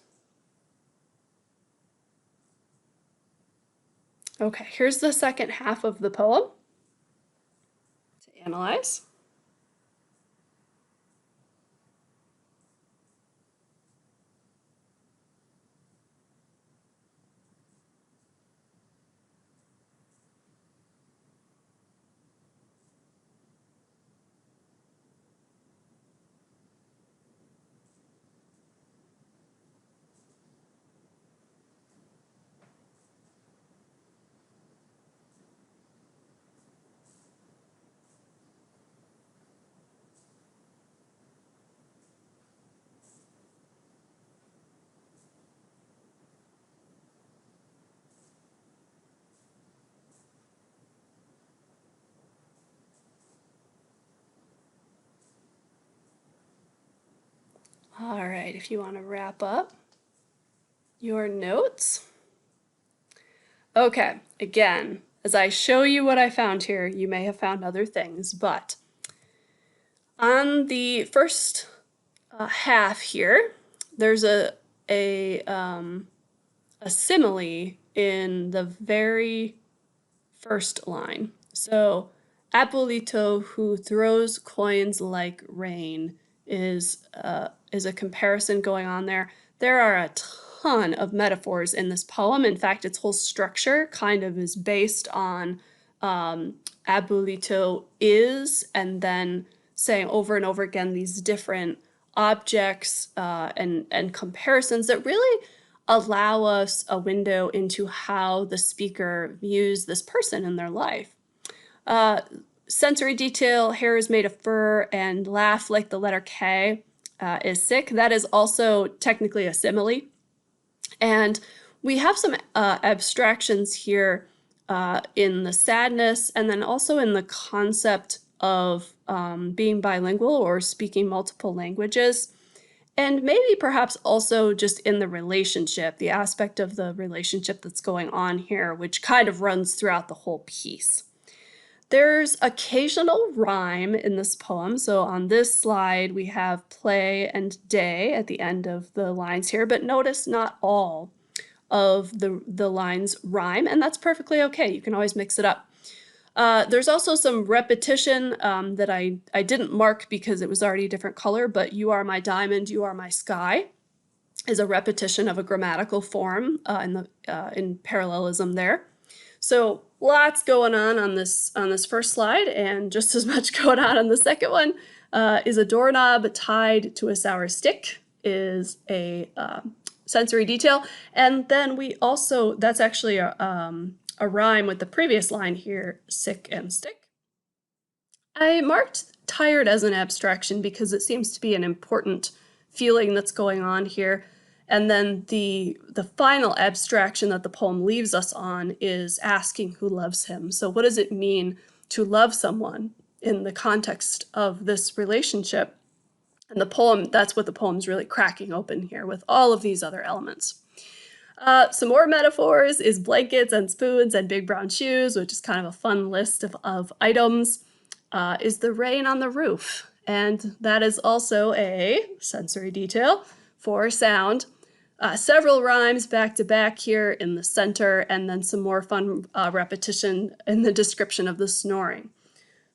Okay, here's the second half of the poem to analyze. All right, if you want to wrap up your notes. Okay, again, as I show you what I found here, you may have found other things, but on the first half here, there's a simile in the very first line. So, Apolito, who throws coins like rain, is a comparison going on there. There are a ton of metaphors in this poem. In fact, its whole structure kind of is based on Apolito is, and then saying over and over again these different objects and comparisons that really allow us a window into how the speaker views this person in their life. Sensory detail, hair is made of fur, and laugh like the letter K is sick. That is also technically a simile. And we have some abstractions here in the sadness, and then also in the concept of being bilingual or speaking multiple languages. And maybe perhaps also just in the relationship, the aspect of the relationship that's going on here, which kind of runs throughout the whole piece. There's occasional rhyme in this poem. So on this slide, we have play and day at the end of the lines here, but notice not all of the lines rhyme, and that's perfectly okay. You can always mix it up. There's also some repetition that I didn't mark because it was already a different color, but you are my diamond, you are my sky is a repetition of a grammatical form in parallelism there. So lots going on this first slide, and just as much going on the second one. Is a doorknob tied to a sour stick is a sensory detail. And then we also, that's actually a rhyme with the previous line here, sick and stick. I marked tired as an abstraction because it seems to be an important feeling that's going on here. And then the final abstraction that the poem leaves us on is asking who loves him. So what does it mean to love someone in the context of this relationship? And the poem, that's what the poem's really cracking open here with all of these other elements. Some more metaphors is blankets and spoons and big brown shoes, which is kind of a fun list of items. Is the rain on the roof? And that is also a sensory detail for sound. Several rhymes back to back here in the center, and then some more fun repetition in the description of the snoring.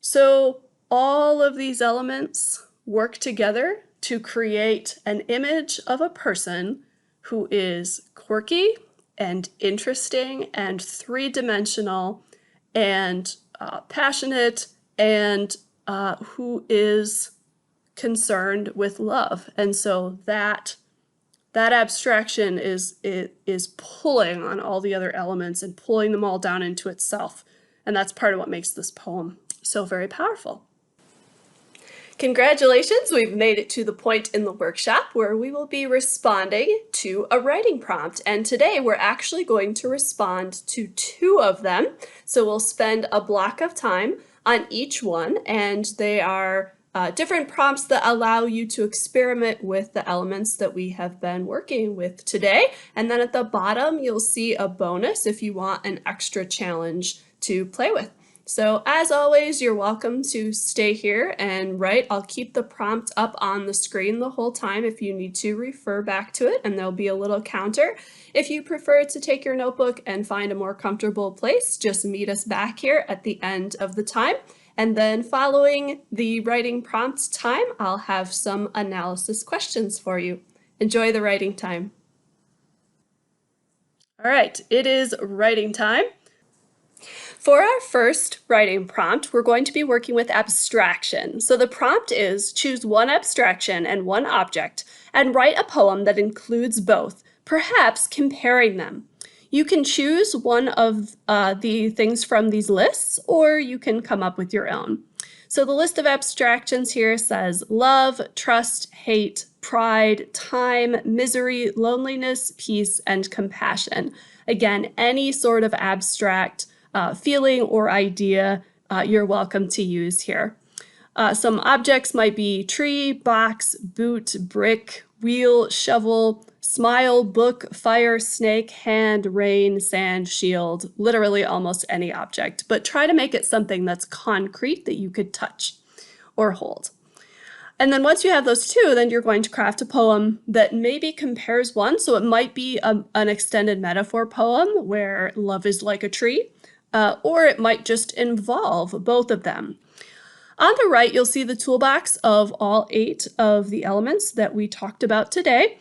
So all of these elements work together to create an image of a person who is quirky and interesting and three-dimensional and passionate and who is concerned with love. And so that abstraction is pulling on all the other elements and pulling them all down into itself. And that's part of what makes this poem so very powerful. Congratulations, we've made it to the point in the workshop where we will be responding to a writing prompt. And today we're actually going to respond to 2 of them. So we'll spend a block of time on each one, and they are different prompts that allow you to experiment with the elements that we have been working with today. And then at the bottom, you'll see a bonus if you want an extra challenge to play with. So as always, you're welcome to stay here and write. I'll keep the prompt up on the screen the whole time if you need to refer back to it, and there'll be a little counter. If you prefer to take your notebook and find a more comfortable place, just meet us back here at the end of the time. And then following the writing prompt time, I'll have some analysis questions for you. Enjoy the writing time. All right, it is writing time. For our first writing prompt, we're going to be working with abstraction. So the prompt is choose one abstraction and one object and write a poem that includes both, perhaps comparing them. You can choose one of the things from these lists, or you can come up with your own. So the list of abstractions here says love, trust, hate, pride, time, misery, loneliness, peace, and compassion. Again, any sort of abstract feeling or idea you're welcome to use here. Some objects might be tree, box, boot, brick, wheel, shovel, smile, book, fire, snake, hand, rain, sand, shield, literally almost any object. But try to make it something that's concrete that you could touch or hold. And then once you have those two, then you're going to craft a poem that maybe compares one. So it might be an extended metaphor poem where love is like a tree, or it might just involve both of them. On the right, you'll see the toolbox of all 8 of the elements that we talked about today.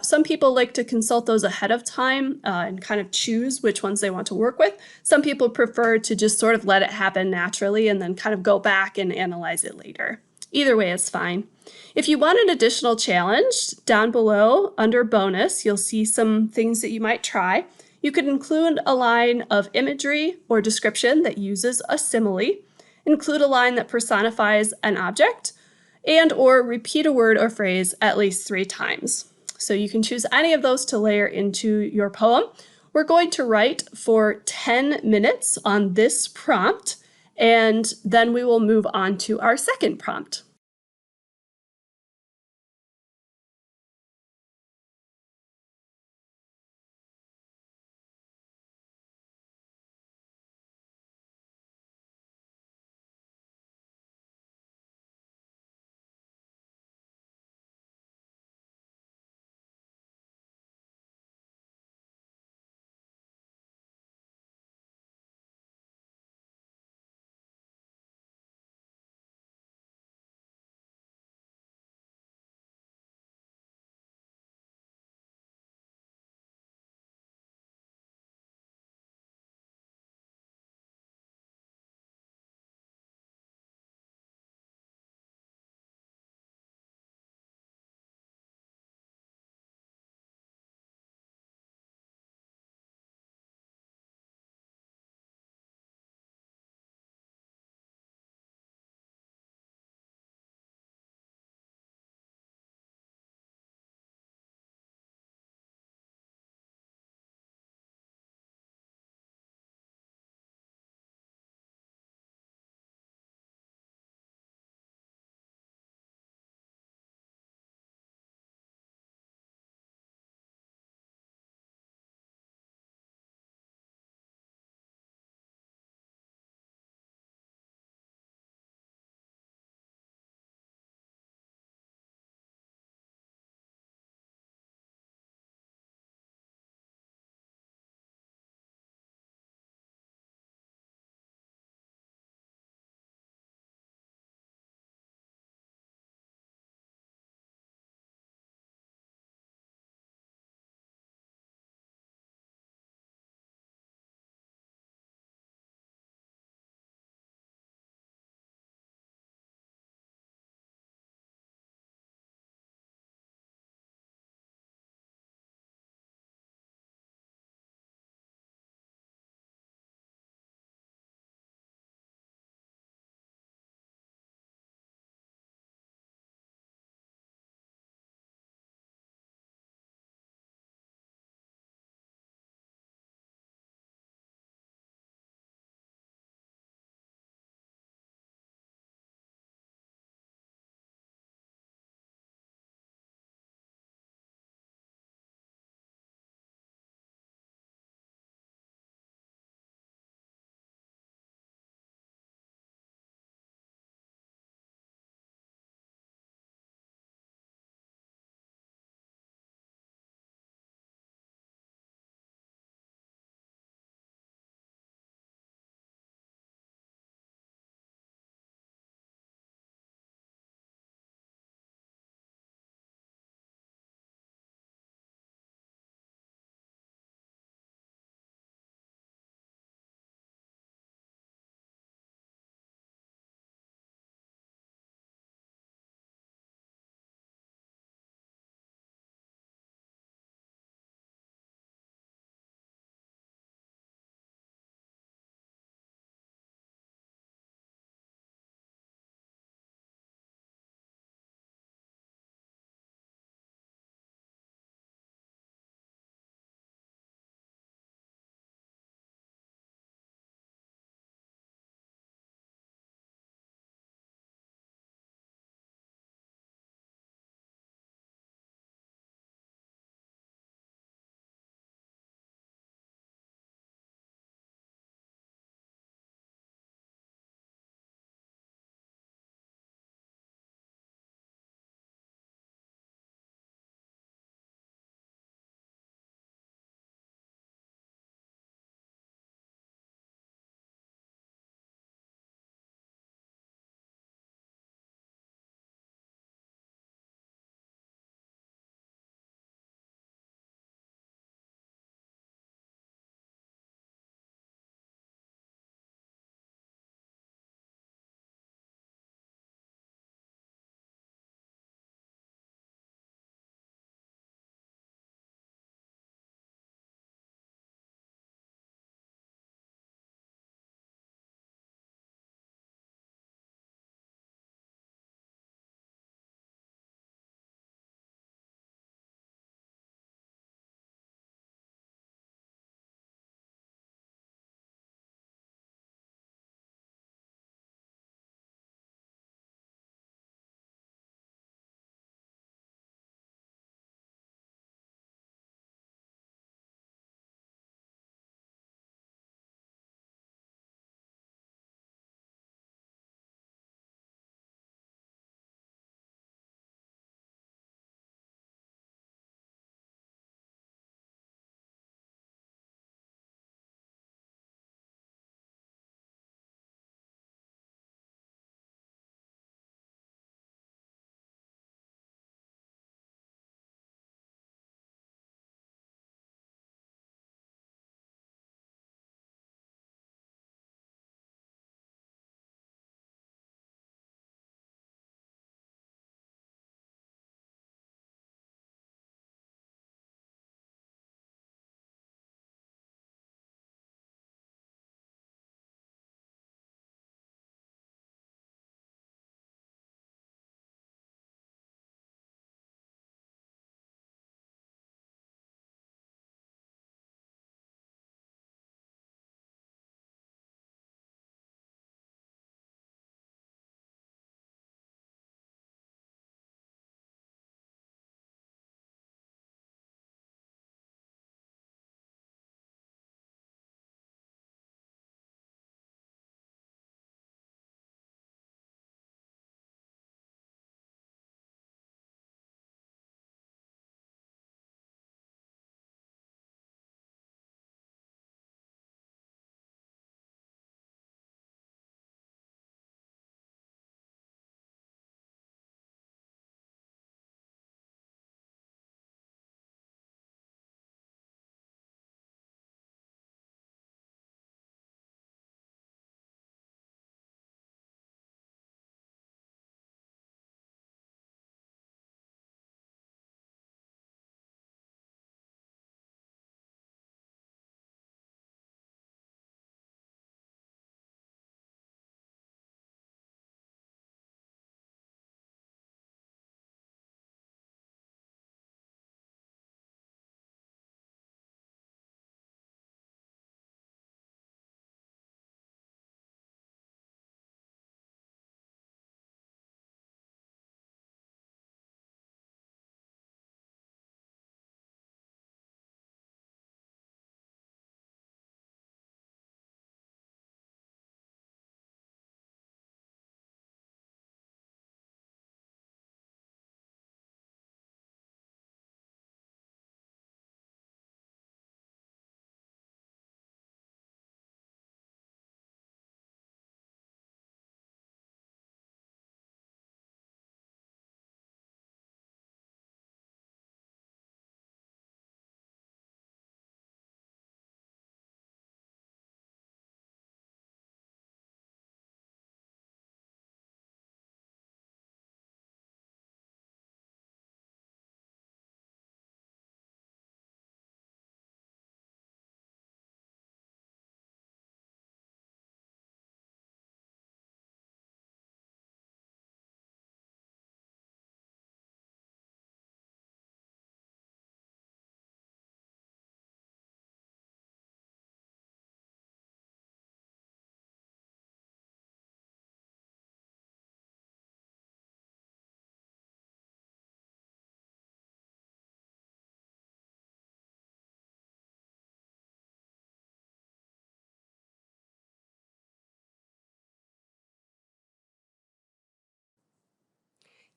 Some people like to consult those ahead of time and kind of choose which ones they want to work with. Some people prefer to just sort of let it happen naturally and then kind of go back and analyze it later. Either way is fine. If you want an additional challenge, down below under bonus, you'll see some things that you might try. You could include a line of imagery or description that uses a simile, include a line that personifies an object, and or repeat a word or phrase at least 3 times. So you can choose any of those to layer into your poem. We're going to write for 10 minutes on this prompt, and then we will move on to our second prompt.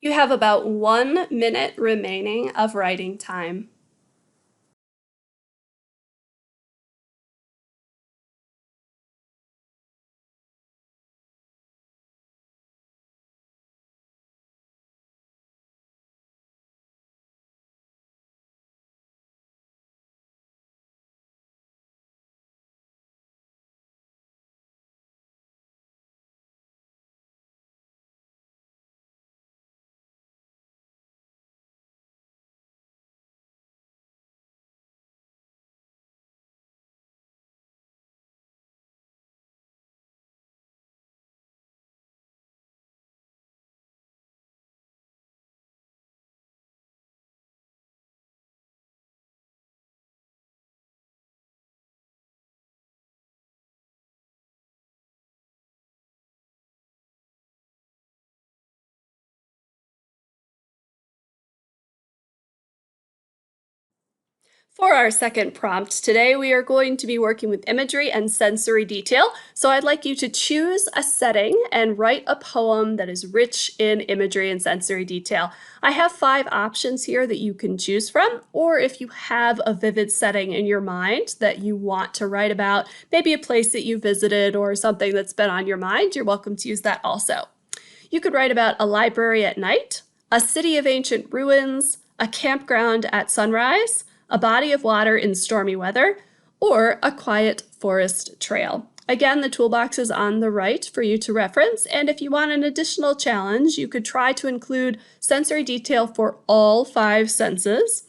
You have about 1 minute remaining of writing time. For our second prompt today, we are going to be working with imagery and sensory detail. So I'd like you to choose a setting and write a poem that is rich in imagery and sensory detail. I have 5 options here that you can choose from, or if you have a vivid setting in your mind that you want to write about, maybe a place that you visited or something that's been on your mind, you're welcome to use that also. You could write about a library at night, a city of ancient ruins, a campground at sunrise, a body of water in stormy weather, or a quiet forest trail. Again, the toolbox is on the right for you to reference, and if you want an additional challenge, you could try to include sensory detail for all 5 senses,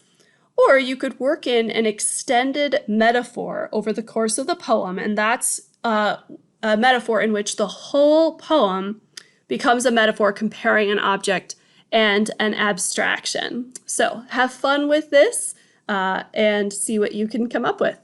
or you could work in an extended metaphor over the course of the poem, and that's a metaphor in which the whole poem becomes a metaphor comparing an object and an abstraction. So have fun with this and see what you can come up with.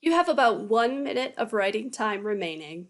You have about 1 minute of writing time remaining.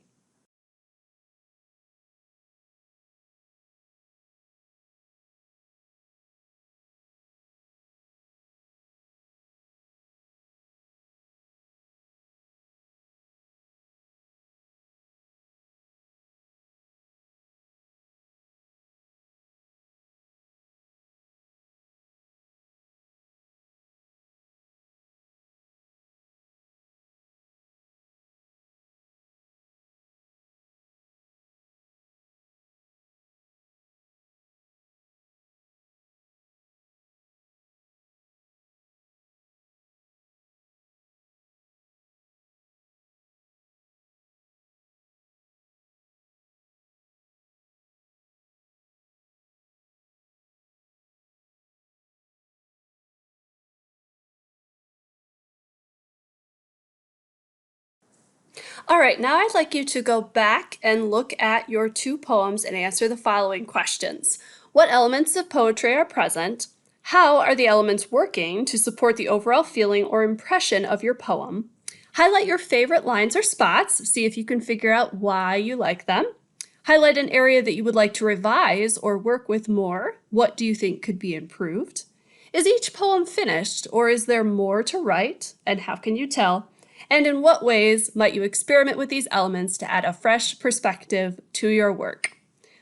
All right, now I'd like you to go back and look at your two poems and answer the following questions. What elements of poetry are present? How are the elements working to support the overall feeling or impression of your poem? Highlight your favorite lines or spots, see if you can figure out why you like them. Highlight an area that you would like to revise or work with more. What do you think could be improved? Is each poem finished, or is there more to write, and how can you tell? And in what ways might you experiment with these elements to add a fresh perspective to your work?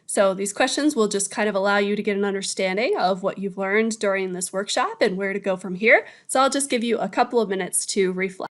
So these questions will just kind of allow you to get an understanding of what you've learned during this workshop and where to go from here. So I'll just give you a couple of minutes to reflect.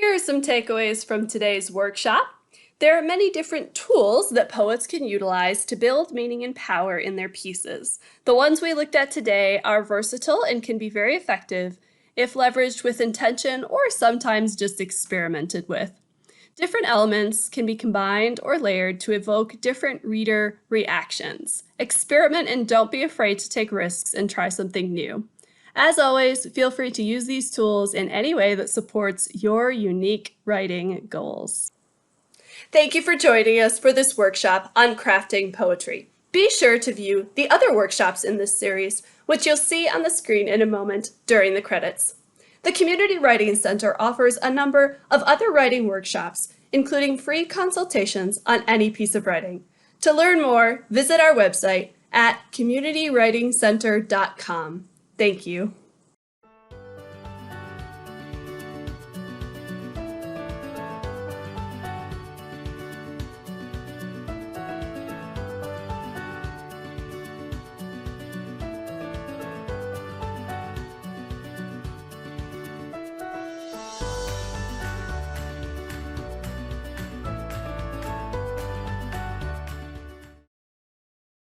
Here are some takeaways from today's workshop. There are many different tools that poets can utilize to build meaning and power in their pieces. The ones we looked at today are versatile and can be very effective if leveraged with intention or sometimes just experimented with. Different elements can be combined or layered to evoke different reader reactions. Experiment and don't be afraid to take risks and try something new. As always, feel free to use these tools in any way that supports your unique writing goals. Thank you for joining us for this workshop on crafting poetry. Be sure to view the other workshops in this series, which you'll see on the screen in a moment during the credits. The Community Writing Center offers a number of other writing workshops, including free consultations on any piece of writing. To learn more, visit our website at communitywritingcenter.com. Thank you.